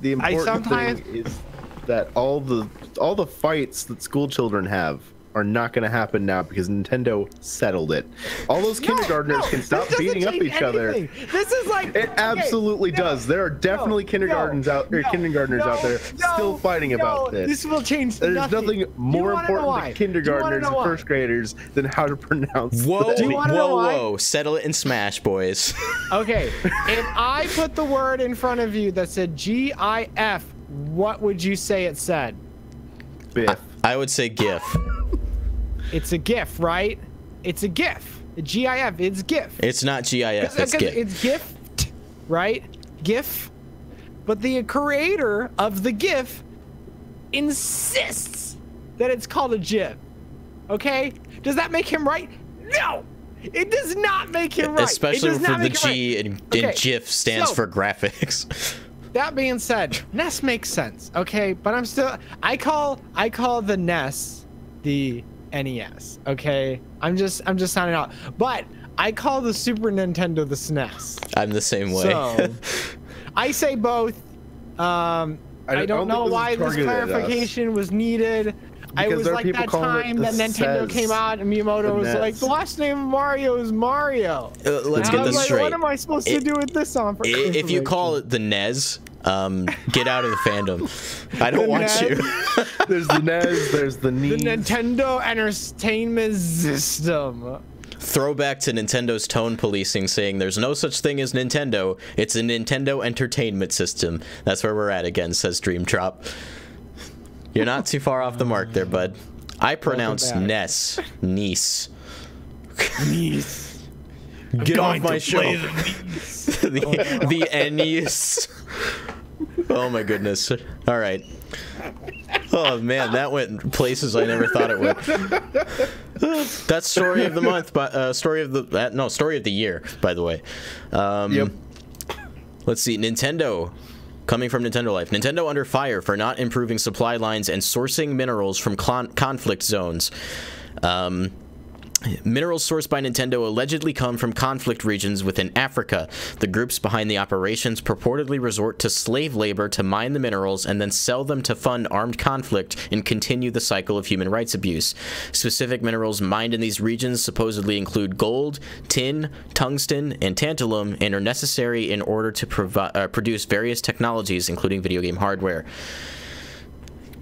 The important sometimes- thing is that all the fights that school children have are not going to happen now because Nintendo settled it. All those kindergartners can stop beating up each other. This is like it absolutely does. There are definitely kindergartners out there still fighting about this. This will change. There's nothing more important to kindergartners and first graders than how to pronounce. Whoa! Settle it in Smash, boys. Okay, if I put the word in front of you that said GIF, what would you say it said? Biff. I would say GIF. It's a GIF, right? It's a GIF. GIF. It's GIF. It's not GIF. It's GIF. It's GIF, right? GIF. But the creator of the GIF insists that it's called a GIF. Okay? Does that make him right? No. It does not make him right. Especially for the G in GIF stands for graphics. That being said, NES makes sense, okay? But I call the NES the NES, okay? I'm just sounding out. But I call the Super Nintendo the SNES. I'm the same way. So I say both. I don't know why this clarification was needed. I was like that time that Nintendo came out and Miyamoto was like, the last name of Mario is Mario. Let's get this straight. What am I supposed to do with this song? If you call it the NES, get out of the fandom. I don't want you. There's the NES, there's the NES. The Nintendo Entertainment System. Throwback to Nintendo's tone policing, saying there's no such thing as Nintendo. It's a Nintendo Entertainment System. That's where we're at again, says Dream Drop. You're not too far off the mark there, bud. I pronounce NES. Niece. Niece. Get off my show. the NES. Oh my goodness. All right. Oh man, that went places I never thought it would. That's story of the month, but story of the year, by the way. Yep. Let's see. Nintendo. Coming from Nintendo Life. Nintendo under fire for not improving supply lines and sourcing minerals from conflict zones. Minerals sourced by Nintendo allegedly come from conflict regions within Africa. The groups behind the operations purportedly resort to slave labor to mine the minerals and then sell them to fund armed conflict and continue the cycle of human rights abuse. Specific minerals mined in these regions supposedly include gold, tin, tungsten, and tantalum, and are necessary in order to produce various technologies, including video game hardware.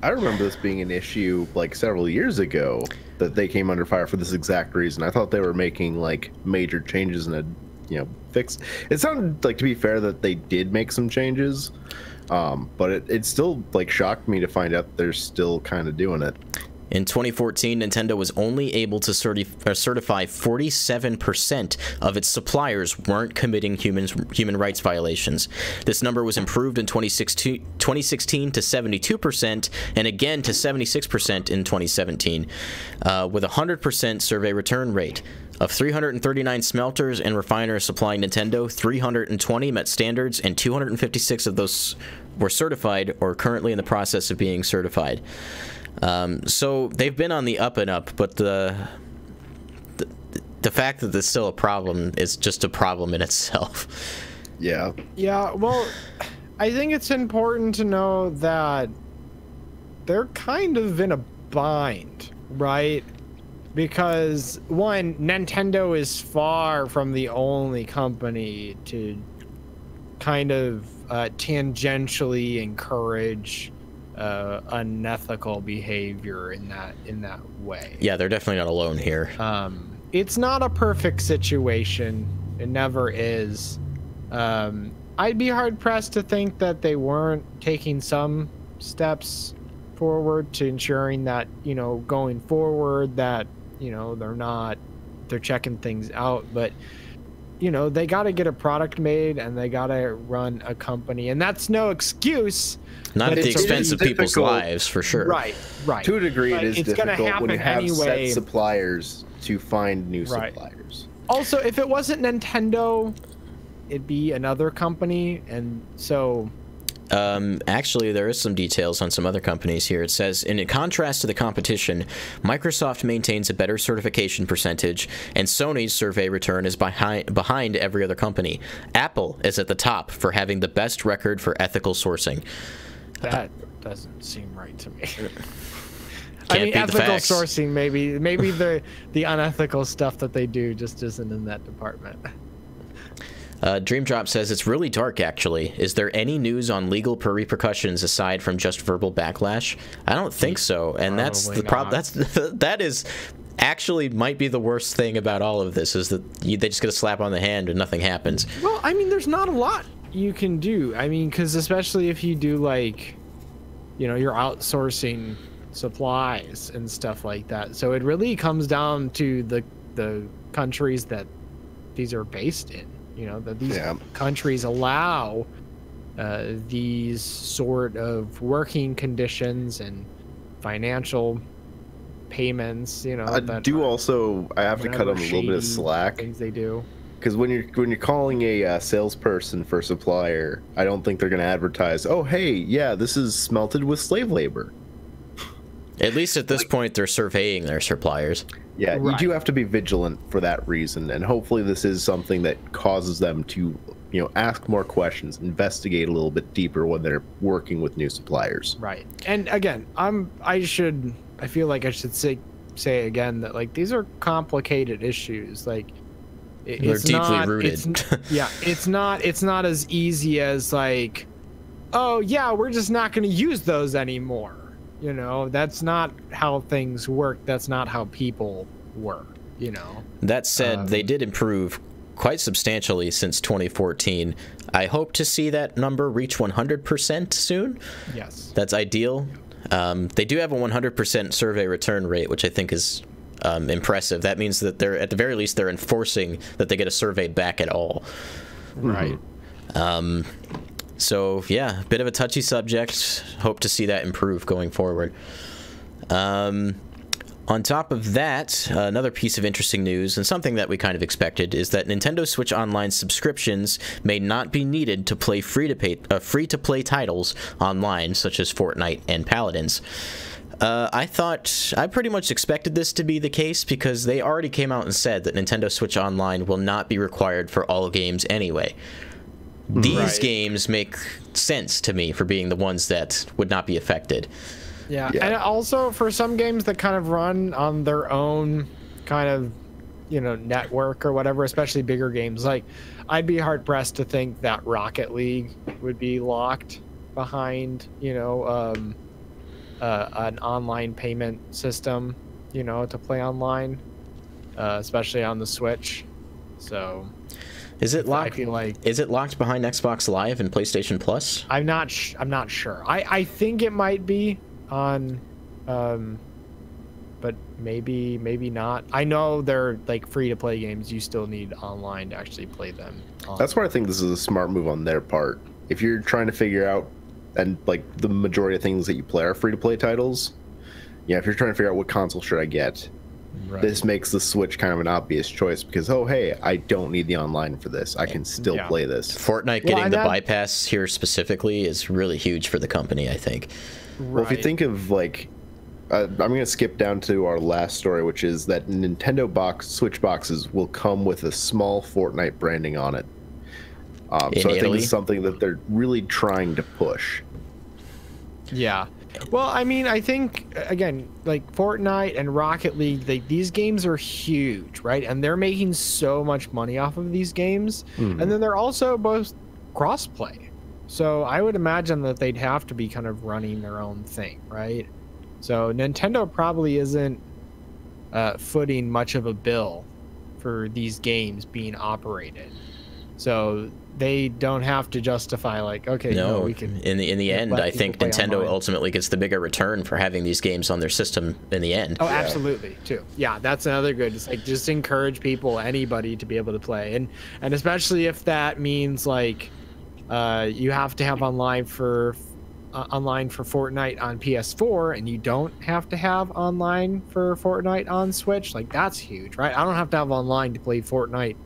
I remember this being an issue like several years ago that they came under fire for this exact reason. I thought they were making like major changes and fix. It sounded like, to be fair, that they did make some changes, but it still like shocked me to find out they're still kind of doing it. In 2014, Nintendo was only able to certify 47% of its suppliers weren't committing human rights violations. This number was improved in 2016 to 72%, and again to 76% in 2017, with a 100% survey return rate. Of 339 smelters and refiners supplying Nintendo, 320 met standards, and 256 of those were certified or currently in the process of being certified. So they've been on the up and up, but the fact that there's still a problem is just a problem in itself. Yeah. Yeah, well, I think it's important to know that they're kind of in a bind, right? Because, one, Nintendo is far from the only company to kind of tangentially encourage unethical behavior in that way. Yeah, they're definitely not alone here. It's not a perfect situation. It never is. I'd be hard pressed to think that they weren't taking some steps forward to ensuring that, going forward, that, they're checking things out. But, they got to get a product made and they got to run a company. And that's no excuse. Not at the expense of people's lives, for sure. Right. To a degree, it is difficult when you have anyway. set suppliers to find new suppliers. Also, if it wasn't Nintendo, it'd be another company, and so... Actually, there is some details on some other companies here. It says, in contrast to the competition, Microsoft maintains a better certification percentage, and Sony's survey return is behind every other company. Apple is at the top for having the best record for ethical sourcing. That doesn't seem right to me. Can't I mean, beat the ethical facts. sourcing, maybe the unethical stuff that they do just isn't in that department. Dreamdrop says it's really dark. Actually, is there any news on legal repercussions aside from just verbal backlash? I don't think so, and that's the problem. That is actually might be the worst thing about all of this, is that they just get a slap on the hand and nothing happens. Well, I mean, there's not a lot you can do. I mean, because especially if you do, like, you know, you're outsourcing supplies and stuff like that. So it really comes down to the countries that these are based in. You know, that these countries allow these sort of working conditions and financial payments. You know, I have to cut them a little bit of slack. Things they do. Because when you're calling a salesperson for a supplier, I don't think they're going to advertise, oh, hey, yeah, this is smelted with slave labor. At least at this point, they're surveying their suppliers. Yeah, you do have to be vigilant for that reason, and hopefully this is something that causes them to, you know, ask more questions, investigate a little bit deeper when they're working with new suppliers. Right. And again, I feel like I should say again that, like, these are complicated issues. Like, they're deeply rooted. It's not as easy as, like, oh yeah, we're just not going to use those anymore. You know, that's not how things work. That's not how people work, you know. That said, they did improve quite substantially since 2014. I hope to see that number reach 100% soon. Yes. That's ideal. They do have a 100% survey return rate, which I think is impressive. That means that they're, at the very least, they're enforcing that they get a survey back at all. Right. So, yeah, a bit of a touchy subject. Hope to see that improve going forward. On top of that, another piece of interesting news, and something that we kind of expected, is that Nintendo Switch Online subscriptions may not be needed to play free-to-play titles online, such as Fortnite and Paladins. I pretty much expected this to be the case, because they already came out and said that Nintendo Switch Online will not be required for all games anyway. These games make sense to me for being the ones that would not be affected. Yeah, and also for some games that kind of run on their own kind of, you know, network or whatever, especially bigger games. Like, I'd be hard-pressed to think that Rocket League would be locked behind, you know, an online payment system, you know, to play online, especially on the Switch. So... Is it locked? I feel like, is it locked behind Xbox Live and PlayStation Plus? I'm not sure. I think it might be on, but maybe not. I know they're like free to play games. You still need online to actually play them. That's why I think this is a smart move on their part. If you're trying to figure out, and like the majority of things that you play are free to play titles, yeah. If you're trying to figure out what console should I get. Right. This makes the Switch kind of an obvious choice, because, oh, hey, I don't need the online for this. I can still play this. Fortnite getting the bypass here specifically is really huge for the company, I think. Right. Well, if you think of, like, I'm going to skip down to our last story, which is that Nintendo Switch boxes will come with a small Fortnite branding on it. So I think it's something that they're really trying to push. Yeah. Well, I mean, I think, again, like Fortnite and Rocket League, these games are huge, right? And they're making so much money off of these games. And then they're also both cross-play. So I would imagine that they'd have to be kind of running their own thing, right? So Nintendo probably isn't footing much of a bill for these games being operated. So they don't have to justify, like, okay, no, we can. In the end, I think Nintendo online ultimately gets the bigger return for having these games on their system in the end. Oh, absolutely, too. Yeah, that's another good. It's like, just encourage people, anybody, to be able to play, and especially if that means, like, you have to have online for Fortnite on PS4, and you don't have to have online for Fortnite on Switch. Like, that's huge, right? I don't have to have online to play Fortnite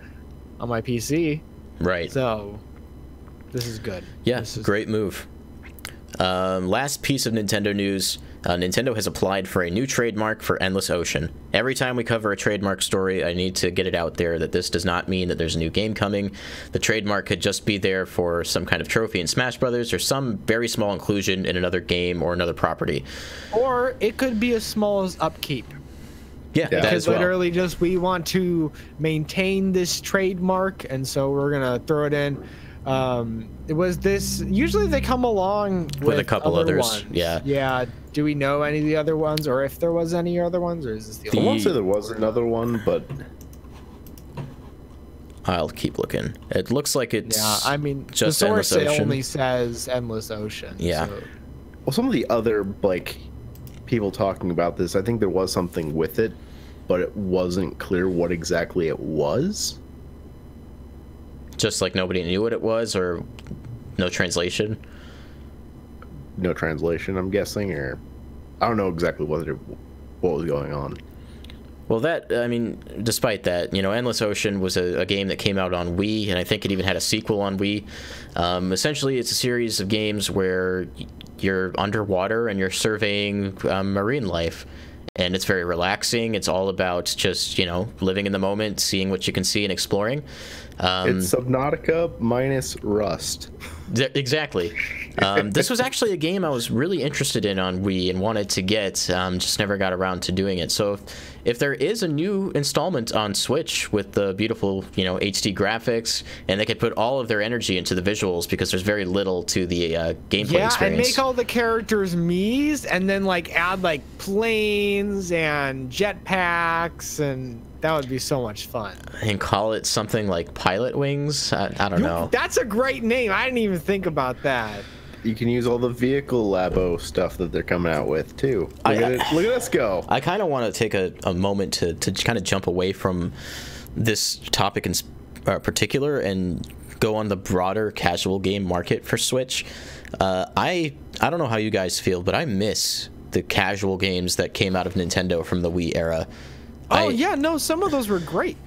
on my PC. Right. So, this is good. Yeah, great move. Last piece of Nintendo news. Nintendo has applied for a new trademark for Endless Ocean. Every time we cover a trademark story, I need to get it out there that this does not mean that there's a new game coming. The trademark could just be there for some kind of trophy in Smash Brothers or some very small inclusion in another game or another property. Or it could be as small as upkeep. Yeah, that because as well. literally just we want to maintain this trademark, and so we're gonna throw it in. It was this. Usually they come along with a couple other others. ones. Yeah. Yeah. Do we know any of the other ones, or if there was any other ones, or is this the I only? won't say there was another one, but I'll keep looking. It looks like it's Yeah, I mean, just the source Endless Ocean. only says Endless Ocean. Yeah. So. well, some of the other like people talking about this, I think there was something with it, but it wasn't clear what exactly it was. just like nobody knew what it was, or no translation. No translation, I'm guessing, or I don't know exactly what was going on. Well, that, I mean, despite that, you know, Endless Ocean was a game that came out on Wii, and I think it even had a sequel on Wii. Essentially, it's a series of games where you're underwater and you're surveying marine life. And it's very relaxing. It's all about just, you know, living in the moment, seeing what you can see and exploring. It's Subnautica minus Rust. Exactly. This was actually a game I was really interested in on Wii and wanted to get, just never got around to doing it. So if there is a new installment on Switch with the beautiful, you know, HD graphics, and they could put all of their energy into the visuals because there's very little to the gameplay experience. And make all the characters Mii's, and then like add like planes and jetpacks, and that would be so much fun. And call it something like Pilot Wings. I don't know. That's a great name. I didn't even think about that. You can use all the vehicle labo stuff that they're coming out with too. Look at us go. I kind of want to take a moment to kind of jump away from this topic in particular and go on the broader casual game market for Switch. I don't know how you guys feel, but I miss the casual games that came out of Nintendo from the Wii era. Yeah, no, some of those were great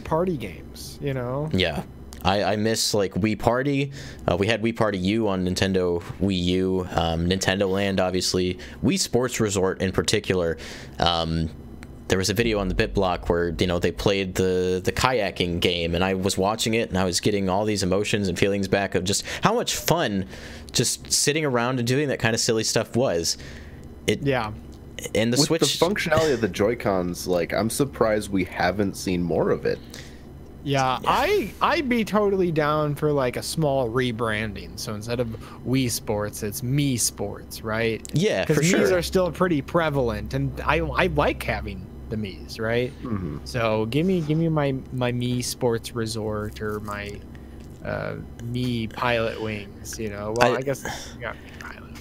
party games, you know. Yeah. I miss like Wii Party. We had Wii Party U on Nintendo Wii U, Nintendo Land, obviously, Wii Sports Resort in particular. There was a video on the BitBlock where, you know, they played the kayaking game, and I was watching it and I was getting all these emotions and feelings back of just how much fun just sitting around and doing that kind of silly stuff was. Yeah. And the With Switch, the functionality of the Joy-Cons, like, I'm surprised we haven't seen more of it. Yeah, I'd be totally down for like a small rebranding. So instead of Wii Sports, it's Me Sports, right? Yeah, for because sure. Mii's are still pretty prevalent, and I like having the Mii's, right? Mm-hmm. So give me my Me Sports Resort or my Me Pilot Wings. You know, well I guess yeah, Pilot Wings.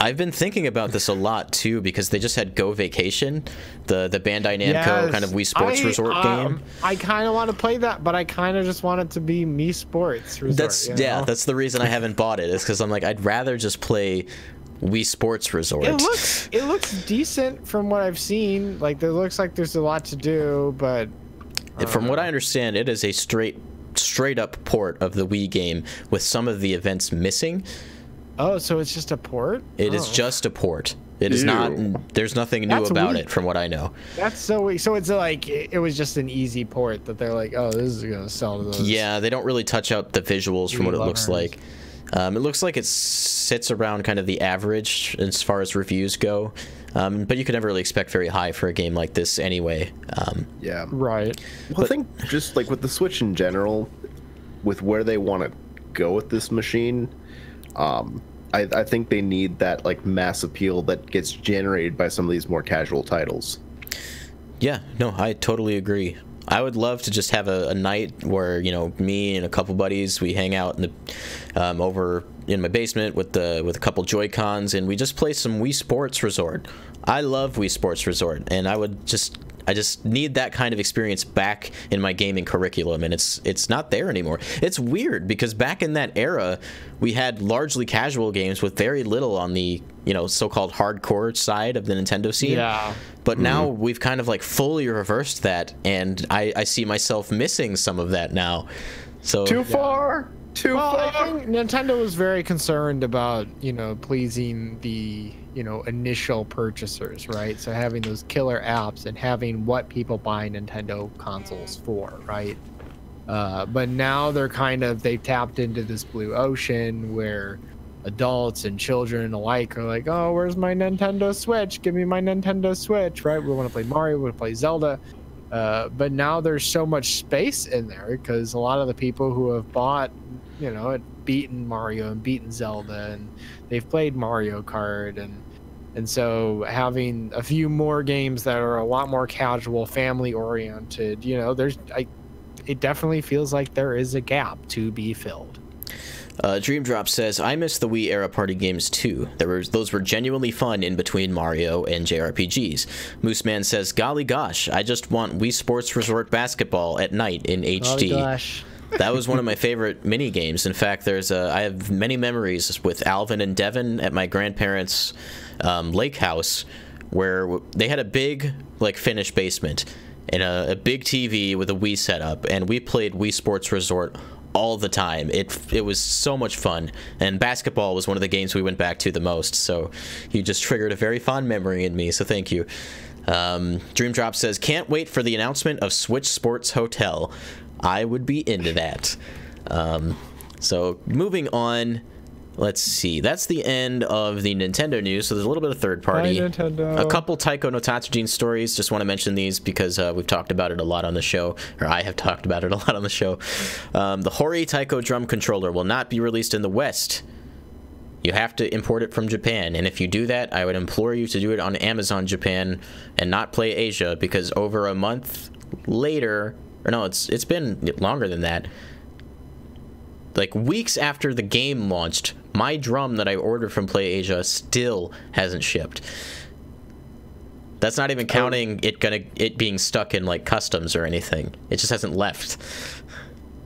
I've been thinking about this a lot too because they just had Go Vacation, the Bandai Namco kind of Wii Sports Resort game. I kind of want to play that, but I kind of just want it to be Me Sports Resort. That's the reason I haven't bought it, is because I'm like, I'd rather just play Wii Sports Resort. It looks decent from what I've seen. Like, there looks like there's a lot to do, but from what I understand, it is a straight up port of the Wii game with some of the events missing. Oh, so it's just a port? It is just a port. It is not. There's nothing new That's about weak. it, from what I know. That's so weak. So it's like it was just an easy port that they're like, oh, this is gonna sell to those. Yeah, they don't really touch up the visuals from what it looks like. It looks like it sits around kind of the average as far as reviews go, but you could never really expect very high for a game like this anyway. Yeah. Right. Well, I think just like with the Switch in general, with where they want to go with this machine, I think they need that like mass appeal that gets generated by some of these more casual titles. Yeah, no, I totally agree. I would love to just have a night where, you know, me and a couple buddies, we hang out in the over in my basement with a couple Joy-Cons, and we just play some Wii Sports Resort. I love Wii Sports Resort, and I just need that kind of experience back in my gaming curriculum, and it's not there anymore. It's weird because back in that era, we had largely casual games with very little on the, you know, so-called hardcore side of the Nintendo scene. Yeah. But now we've kind of like fully reversed that, and I see myself missing some of that now. So Too far. Too Well, far. I think Nintendo was very concerned about, pleasing the, initial purchasers, right? So having those killer apps and having what people buy Nintendo consoles for, right? But now they've tapped into this blue ocean where adults and children alike are like, oh, where's my Nintendo Switch? Give me my Nintendo Switch, right? We want to play Mario, we want to play Zelda. But now there's so much space in there because a lot of the people who have bought, beaten Mario and beaten Zelda, and they've played Mario Kart, and so having a few more games that are a lot more casual, family oriented, it definitely feels like there is a gap to be filled. Dream Drop says, I miss the Wii era party games too. Those were genuinely fun in between Mario and JRPGs. Mooseman says, golly gosh, I just want Wii Sports Resort Basketball at night in HD. Golly gosh. That was one of my favorite mini games. In fact, I have many memories with Alvin and Devin at my grandparents' lake house, where they had a big finished basement and a big TV with a Wii setup, and we played Wii Sports Resort all the time. It was so much fun, and basketball was one of the games we went back to the most, so you just triggered a very fond memory in me, so thank you. Dream Drop says, can't wait for the announcement of Switch Sports Hotel. I would be into that. So moving on, let's see. That's the end of the Nintendo news. So there's a little bit of third party. Bye, Nintendo. A couple Taiko no Tatsujin stories. Just want to mention these because we've talked about it a lot on the show, or I have talked about it a lot on the show. The Hori Taiko drum controller will not be released in the West. You have to import it from Japan, and if you do that, I would implore you to do it on Amazon Japan and not Play Asia, because over a month later, or no, it's been longer than that, like weeks after the game launched, my drum that I ordered from Play Asia still hasn't shipped. That's not even counting it being stuck in customs or anything. It just hasn't left.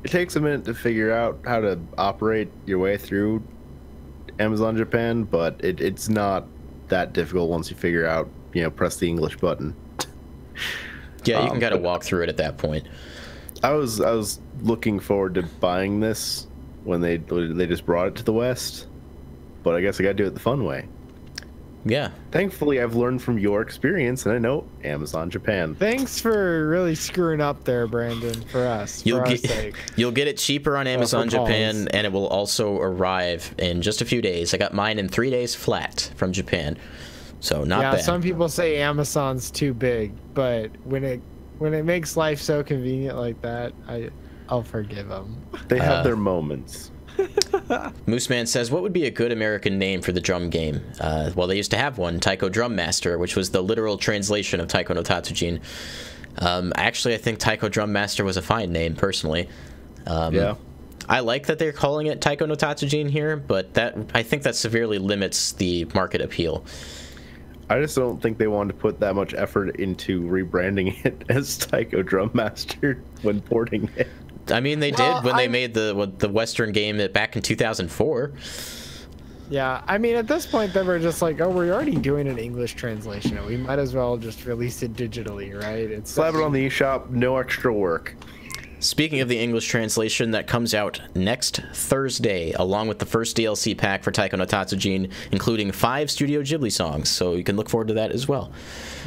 It takes a minute to figure out how to operate your way through Amazon Japan, but it's not that difficult once you figure out, press the English button. Yeah, you can kind of walk through it at that point. I was looking forward to buying this when they just brought it to the West, but I guess I got to do it the fun way. Yeah. Thankfully, I've learned from your experience, and I know Amazon Japan. Thanks for really screwing up there, Brandon, for us. You'll get it cheaper on Amazon Japan, and it will also arrive in just a few days. I got mine in 3 days flat from Japan, so not bad. Yeah, some people say Amazon's too big, but when it makes life so convenient like that, I'll forgive them. They have their moments. Mooseman says, what would be a good American name for the drum game? Well, they used to have one, Taiko Drum Master, which was the literal translation of Taiko no Tatsujin. Actually, I think Taiko Drum Master was a fine name, personally. Yeah. I like that they're calling it Taiko no Tatsujin here, but I think that severely limits the market appeal. I just don't think they wanted to put that much effort into rebranding it as Taiko Drum Master when porting it. I mean, they did when they made the Western game back in 2004. Yeah, I mean, at this point, they were just like, oh, we're already doing an English translation. We might as well just release it digitally, right? Slap it on the eShop, no extra work. Speaking of the English translation, that comes out next Thursday, along with the first DLC pack for Taiko no Tatsujin, including 5 Studio Ghibli songs, so you can look forward to that as well.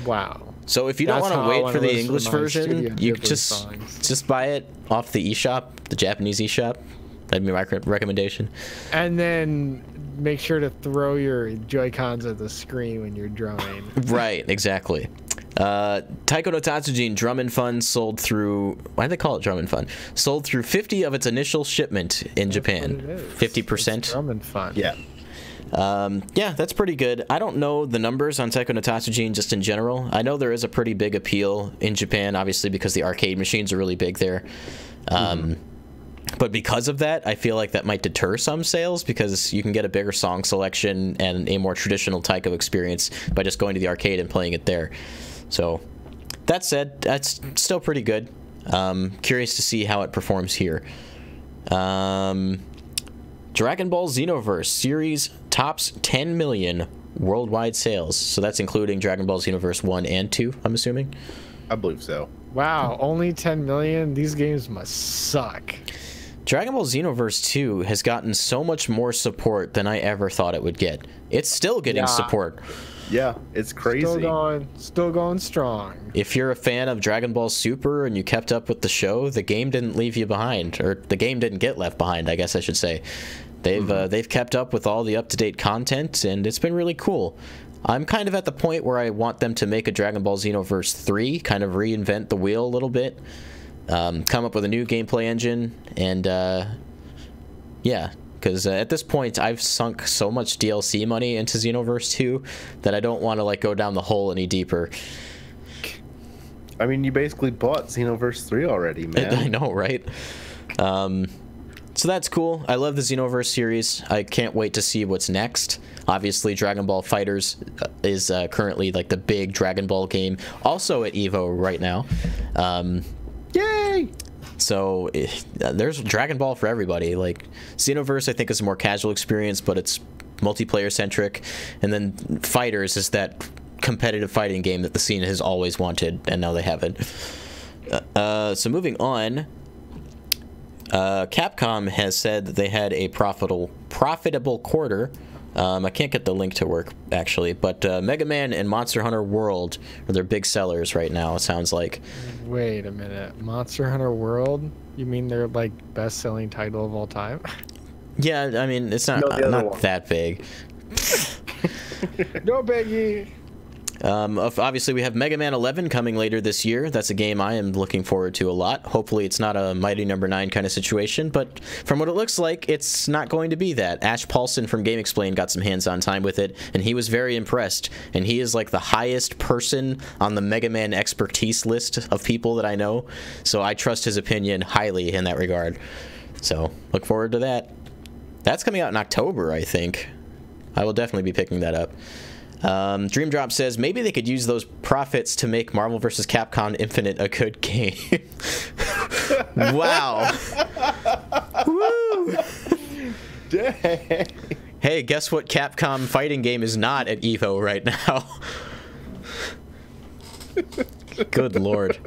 Wow. So if you don't want to wait for the English version, you just buy it off the eShop, the Japanese eShop. That'd be my recommendation. And then make sure to throw your Joy-Cons at the screen when you're drumming. Right, exactly. Taiko no Tatsujin Drum and Fun sold through... Why do they call it Drum and Fun? Sold through 50 of its initial shipment in Japan. 50%. It's Drum and Fun. Yeah. Yeah, that's pretty good. I don't know the numbers on Taiko no Tatsujin just in general. I know there is a pretty big appeal in Japan, obviously, because the arcade machines are really big there. But because of that, I feel like that might deter some sales, because you can get a bigger song selection and a more traditional Taiko experience by just going to the arcade and playing it there. So, that said, that's still pretty good. Curious to see how it performs here. Dragon Ball Xenoverse series tops 10 million worldwide sales. So that's including Dragon Ball Xenoverse 1 and 2, I'm assuming. I believe so. Wow, only 10 million? These games must suck. Dragon Ball Xenoverse 2 has gotten so much more support than I ever thought it would get. It's still getting support. Yeah, it's crazy. Still going strong. If you're a fan of Dragon Ball Super and you kept up with the show, the game didn't leave you behind, or the game didn't get left behind, I guess I should say. They've kept up with all the up-to-date content, and it's been really cool. I'm kind of at the point where I want them to make a Dragon Ball Xenoverse 3, kind of reinvent the wheel a little bit, come up with a new gameplay engine, and yeah, because at this point I've sunk so much DLC money into Xenoverse 2 that I don't want to like go down the hole any deeper. I mean, you basically bought Xenoverse 3 already, man. I know, right? So that's cool. I love the Xenoverse series. I can't wait to see what's next. Obviously, Dragon Ball Fighters is currently like the big Dragon Ball game, also at EVO right now. Yay! So there's Dragon Ball for everybody. Like Xenoverse, I think is a more casual experience, but it's multiplayer centric. And then Fighters is that competitive fighting game that the scene has always wanted, and now they have it. So moving on. Capcom has said that they had a profitable quarter. I can't get the link to work, actually, but Mega Man and Monster Hunter World are their big sellers right now, it sounds like. Wait a minute. Monster Hunter World? You mean they're, like, best-selling title of all time? Yeah, I mean, it's not that big. No biggie. Obviously, we have Mega Man 11 coming later this year. That's a game I am looking forward to a lot. Hopefully, it's not a Mighty Number 9 kind of situation, but from what it looks like, it's not going to be that. Ash Paulson from GameXplain got some hands-on time with it, and he was very impressed. And he is like the highest person on the Mega Man expertise list of people that I know, so I trust his opinion highly in that regard. So, look forward to that. That's coming out in October, I think. I will definitely be picking that up. Dream Drop says maybe they could use those profits to make Marvel vs. Capcom Infinite a good game. Wow. Woo. Dang. Hey, guess what Capcom fighting game is not at EVO right now? Good lord.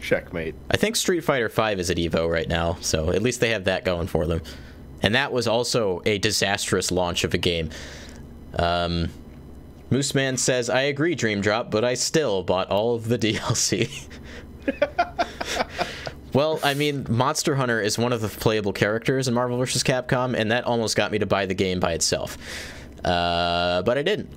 Checkmate. I think Street Fighter V is at EVO right now, so at least they have that going for them. And that was also a disastrous launch of a game. Mooseman says, I agree, Dream Drop, but I still bought all of the DLC. Well, I mean, Monster Hunter is one of the playable characters in Marvel vs. Capcom, and that almost got me to buy the game by itself. But I didn't.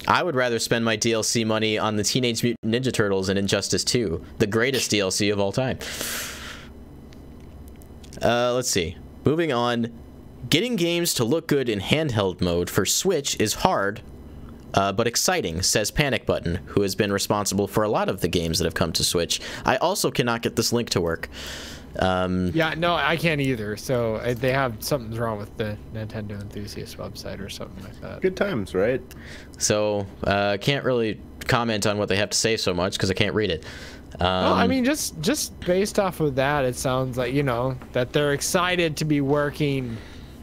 I would rather spend my DLC money on the Teenage Mutant Ninja Turtles and Injustice 2, the greatest DLC of all time. Let's see. Moving on. Getting games to look good in handheld mode for Switch is hard, but exciting, says Panic Button, who has been responsible for a lot of the games that have come to Switch. I also cannot get this link to work. Yeah, no, I can't either. So they have something's wrong with the Nintendo Enthusiast website or something like that. Good times, right? So can't really comment on what they have to say so much because I can't read it. Well, I mean, just based off of that, it sounds like, you know, that they're excited to be working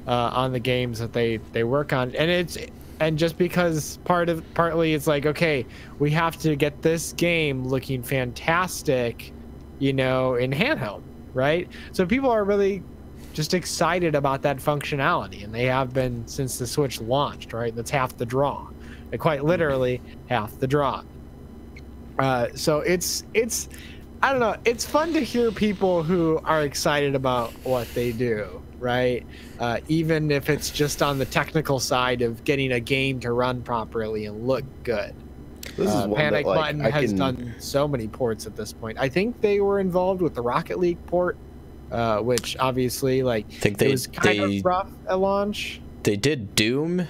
on the games that they work on, and just because partly it's like, okay, we have to get this game looking fantastic, you know, in handheld, right? So people are really just excited about that functionality, and they have been since the Switch launched, right? That's half the draw, and quite literally half the draw. So it's I don't know, it's fun to hear people who are excited about what they do, right? Even if it's just on the technical side of getting a game to run properly and look good. This is one Panic that, like, Button has done so many ports at this point. I think they were involved with the Rocket League port, which obviously, like, it was kind of rough at launch. They did Doom.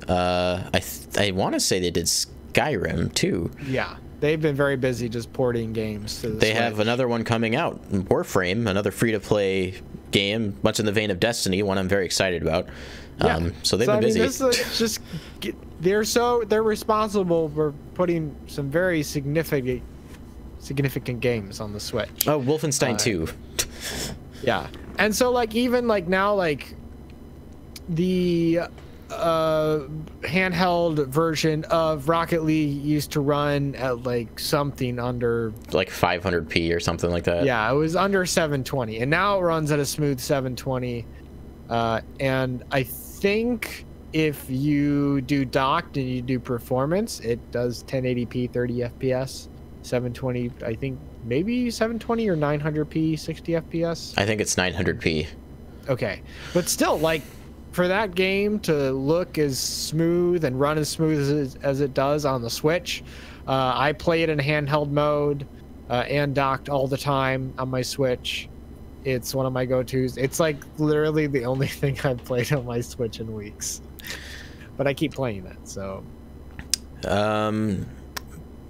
I want to say they did Skyrim too. Yeah. They've been very busy just porting games to the They Switch. have another one coming out, Warframe, another free-to-play game, much in the vein of Destiny, one I'm very excited about. Yeah. So they've been busy. This is just they're responsible for putting some very significant games on the Switch. Oh, Wolfenstein 2. Yeah, and so like even like now like the handheld version of Rocket League used to run at like something under like 500p or something like that. Yeah, it was under 720, and now it runs at a smooth 720. And I think if you do docked and you do performance, it does 1080p 30 fps, 720. I think maybe 720 or 900p 60 fps. I think it's 900p. Okay, but still, like, for that game to look as smooth and run as smooth as it does on the Switch, I play it in handheld mode and docked all the time on my Switch. It's one of my go-tos. It's like literally the only thing I've played on my Switch in weeks, but I keep playing it. So,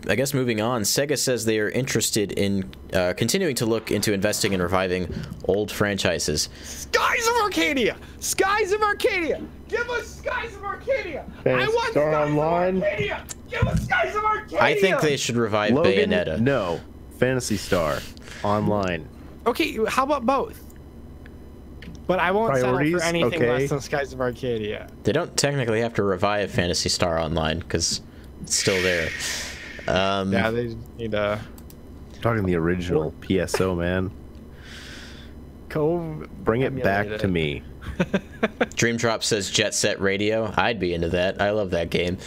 I guess moving on, Sega says they are interested in continuing to look into investing in reviving old franchises. Skies of Arcadia! Skies of Arcadia! Give us Skies of Arcadia! I want Star Skies Online. of Arcadia! Give us Skies of Arcadia! I think they should revive Logan, Bayonetta. no. Phantasy Star Online. Okay, how about both? But I won't settle Priorities? for anything Okay. less than Skies of Arcadia. They don't technically have to revive Phantasy Star Online because it's still there. Yeah, they need a Talking the original PSO, man. Bring it back to me. Dream Drop says Jet Set Radio. I'd be into that. I love that game.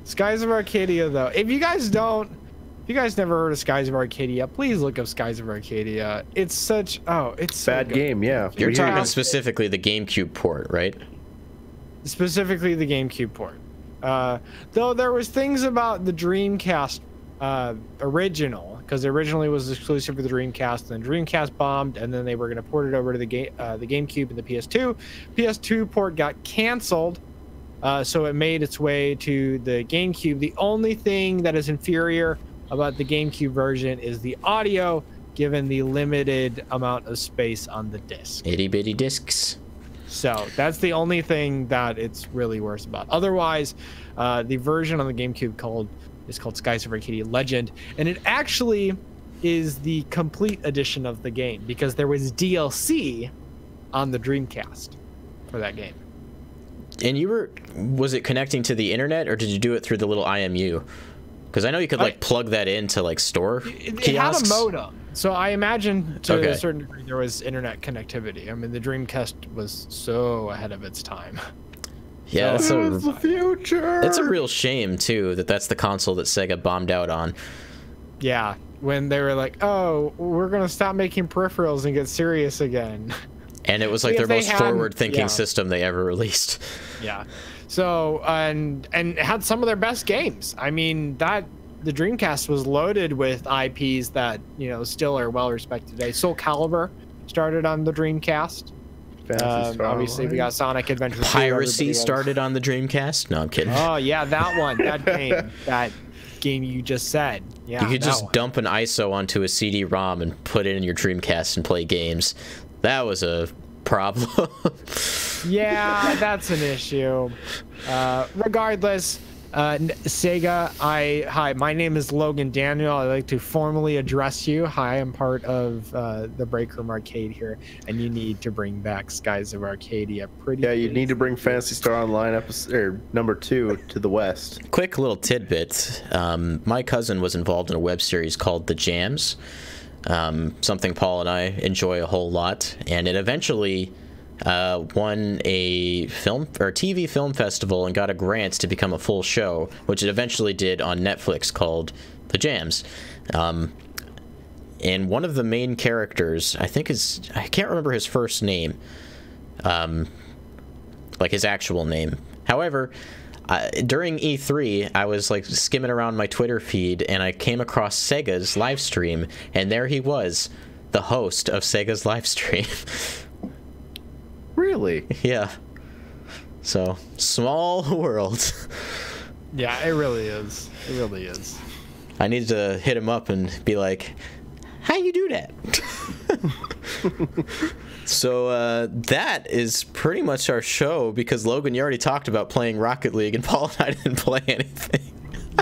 Skies of Arcadia, though. If you guys never heard of Skies of Arcadia, please look up Skies of Arcadia. It's such it's so Bad good. game, yeah. You're We talking hear you. specifically the GameCube port, right? Specifically the GameCube port. Though there was things about the Dreamcast original, because it originally was exclusive for the Dreamcast, and then Dreamcast bombed, and then they were going to port it over to the GameCube and the PS2. PS2 port got canceled, so it made its way to the GameCube. The only thing that is inferior about the GameCube version is the audio, given the limited amount of space on the disc. Itty bitty discs. So that's the only thing that it's really worse about. Otherwise, the version on the GameCube is called Skies of Arcadia Legend, and it actually is the complete edition of the game because there was DLC on the Dreamcast for that game. And was it connecting to the internet, or did you do it through the little IMU? Because I know you could like plug that into like store kiosks. It had a modem, so I imagine to Okay. a certain degree there was internet connectivity. I mean, the Dreamcast was so ahead of its time. Yeah, So- that's It's the future. it's a real shame too that that's the console that Sega bombed out on. Yeah, when they were like, "Oh, we're gonna stop making peripherals and get serious again." And it was like If their they most had- forward-thinking yeah. system they ever released. Yeah. So and it had some of their best games. I mean, the Dreamcast was loaded with IPs that, still are well respected today. Soul Calibur started on the Dreamcast. Phantasy Star Obviously, we Online. got Sonic Adventure 2. Piracy everybody started on the Dreamcast. No, I'm kidding. Oh yeah, that one, that game you just said. Yeah, You could that just one. dump an ISO onto a CD-ROM and put it in your Dreamcast and play games. That was a problem. Yeah, that's an issue. Regardless, Sega, hi, my name is Logan Daniel. I'd like to formally address you. Hi, I'm part of the Break Room Arcade here, and you need to bring back Skies of Arcadia. Yeah, you need to bring Phantasy Star Online number 2 to the West. Quick little tidbit. My cousin was involved in a web series called The Jams, something Paul and I enjoy a whole lot, and it eventually won a film or TV film festival and got a grant to become a full show, which it eventually did on Netflix, called The Jams. And one of the main characters, I can't remember his first name, like his actual name. However, during E3, I was like skimming around my Twitter feed and I came across Sega's live stream, and there he was, the host of Sega's live stream. Really? Yeah. So, small world. Yeah, it really is. It really is. I need to hit him up and be like, how you do that? So, that is pretty much our show, because Logan, you already talked about playing Rocket League, and Paul and I didn't play anything.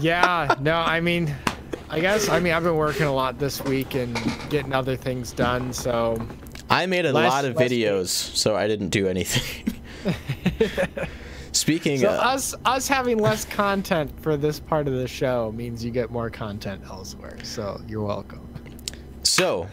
Yeah, no, I've been working a lot this week and getting other things done, so... I made a lot of videos, so I didn't do anything. speaking So us having less content for this part of the show means you get more content elsewhere. So you're welcome. So,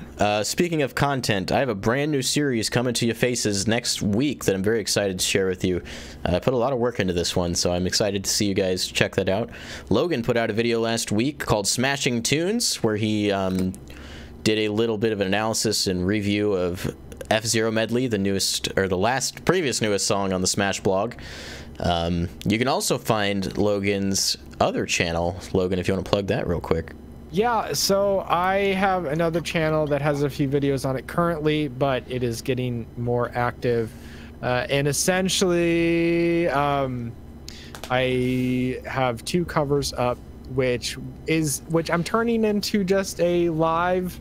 speaking of content, I have a brand new series coming to your faces next week that I'm very excited to share with you. I put a lot of work into this one, so I'm excited to see you guys check that out. Logan put out a video last week called Smashing Tunes, where he did a little bit of an analysis and review of F-Zero Medley, the newest, or the previous newest song on the Smash blog. You can also find Logan's other channel. Logan, if you want to plug that real quick. Yeah, so I have another channel that has a few videos on it currently, but it is getting more active. And essentially, I have 2 covers up, which I'm turning into just a live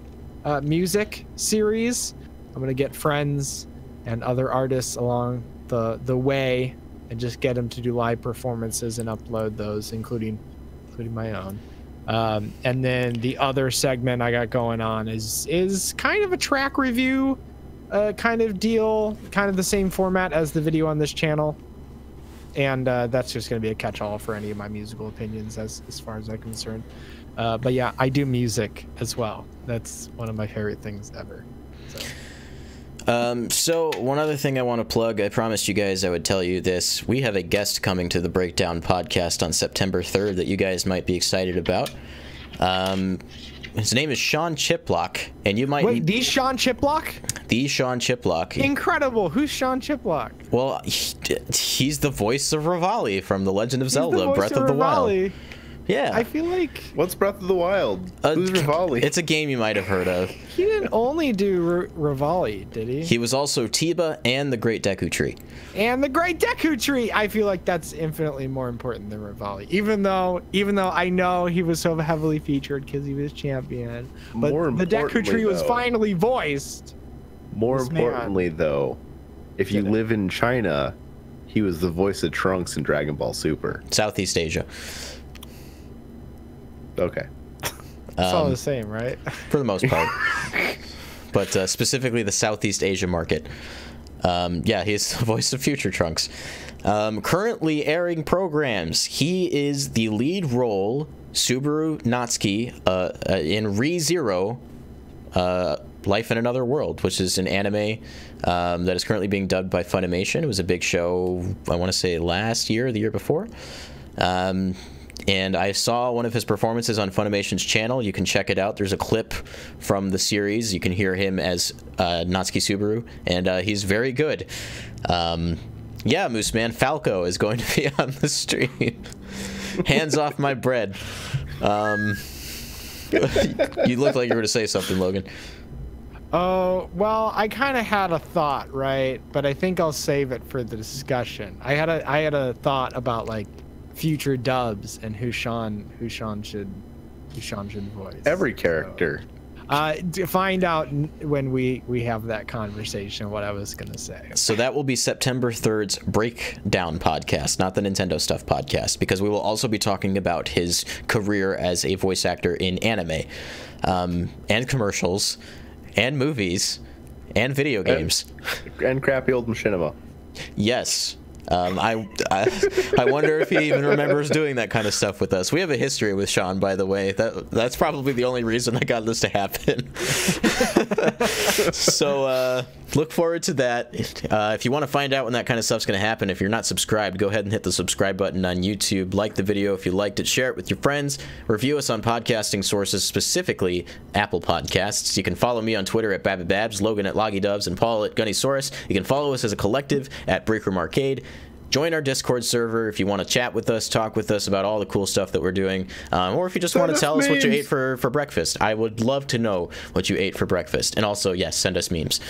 music series. I'm gonna get friends and other artists along the way and just get them to do live performances and upload those, including my own. And then the other segment I got going on is kind of a track review kind of deal, kind of the same format as the video on this channel. And that's just going to be a catch-all for any of my musical opinions as far as I'm concerned. But yeah, I do music as well. That's one of my favorite things ever. So one other thing I want to plug, I promised you guys I would tell you this. We have a guest coming to the Breakdown podcast on September 3rd that you guys might be excited about. His name is Sean Chiplock, and you might... Wait, the Sean Chiplock? The Sean Chiplock. Incredible. Who's Sean Chiplock? Well, he's the voice of Rivali from The Legend of Zelda, Breath of the Wild. Yeah. I feel like... What's Breath of the Wild? Who's Rivali? It's a game you might have heard of. He didn't only do Rivali, did he? He was also Tiba and the Great Deku Tree. And the Great Deku Tree! I feel like that's infinitely more important than Rivali. Even though I know he was so heavily featured because he was champion. But the Deku Tree was finally voiced. More importantly, though, if you live in China, he was the voice of Trunks in Dragon Ball Super. Southeast Asia. Okay. It's all the same, right? For the most part. But specifically the Southeast Asia market. Yeah, he's the voice of Future Trunks. Currently airing programs. He is the lead role, Subaru Natsuki, in ReZero, Life in Another World, which is an anime that is currently being dubbed by Funimation. It was a big show, I want to say last year or the year before. And I saw one of his performances on Funimation's channel. You can check it out. There's a clip from the series. You can hear him as Natsuki Subaru, and he's very good. Yeah, Moose Man, Falco is going to be on the stream. Hands off my bread. You look like you were going to say something, Logan. Oh, well, I kind of had a thought, right? But I think I'll save it for the discussion. I had a thought about like future dubs and who Sean should voice. Every character. To find out when we have that conversation what I was gonna say. So that will be September 3rd's Breakdown podcast, not the Nintendo Stuff podcast, because we will also be talking about his career as a voice actor in anime, and commercials, and movies, and video games, and crappy old machinima. Yes. I wonder if he even remembers doing that kind of stuff with us. We have a history with Sean, by the way. That's probably the only reason I got this to happen. So look forward to that. If you want to find out when that kind of stuff's going to happen, if you're not subscribed, go ahead and hit the subscribe button on YouTube. Like the video if you liked it. Share it with your friends. Review us on podcasting sources, specifically Apple Podcasts. You can follow me on Twitter at BabbiBabs, Logan at LoggyDubs, and Paul at Gunnysaurus. You can follow us as a collective at Breakroom Arcade. Join our Discord server if you want to chat with us, talk with us about all the cool stuff that we're doing, or if you just want to tell us what you ate for breakfast. I would love to know what you ate for breakfast. And also, yes, send us memes.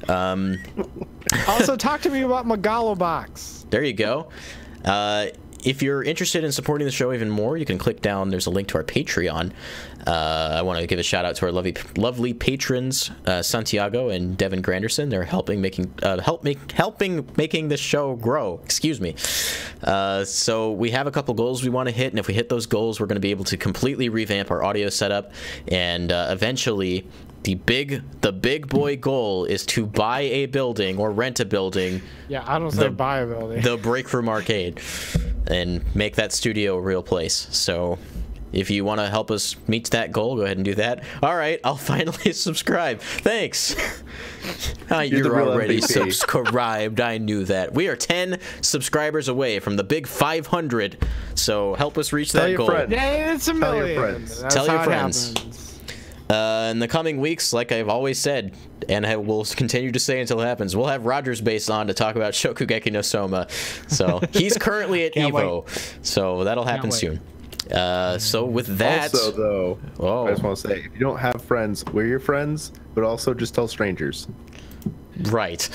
Also, talk to me about Megalobox. There you go. If you're interested in supporting the show even more, you can click down. There's a link to our Patreon. I want to give a shout out to our lovely patrons, Santiago and Devin Granderson. They're helping making this show grow. Excuse me. So we have a couple goals we want to hit, and if we hit those goals, we're going to be able to completely revamp our audio setup and eventually The big boy goal is to buy a building or rent a building. Yeah, I don't say buy a building. The Break Room Arcade, and make that studio a real place. So if you want to help us meet that goal, go ahead and do that. All right, I'll finally subscribe. Thanks. You're already MVP. subscribed. I knew that. We are 10 subscribers away from the big 500. So help us reach that goal. Friend. Yeah, it's a Tell your million. friends. That's Tell your how it friends. happens. In the coming weeks, like I've always said, and I will continue to say until it happens, we'll have Rogers Base on to talk about Shokugeki no Soma. So he's currently at Evo, so that'll happen soon. So with that, Also, though, I just want to say, if you don't have friends, we're your friends, but also just tell strangers. right.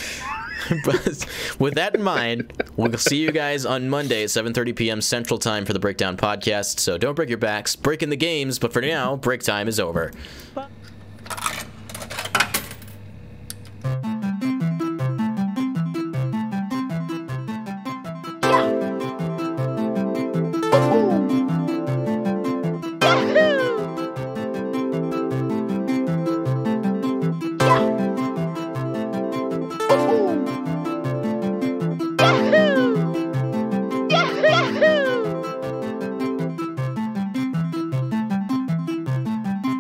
But with that in mind, we'll see you guys on Monday at 7:30 p.m. Central Time for the Breakdown Podcast. So don't break your backs, breaking the games, but for now, break time is over.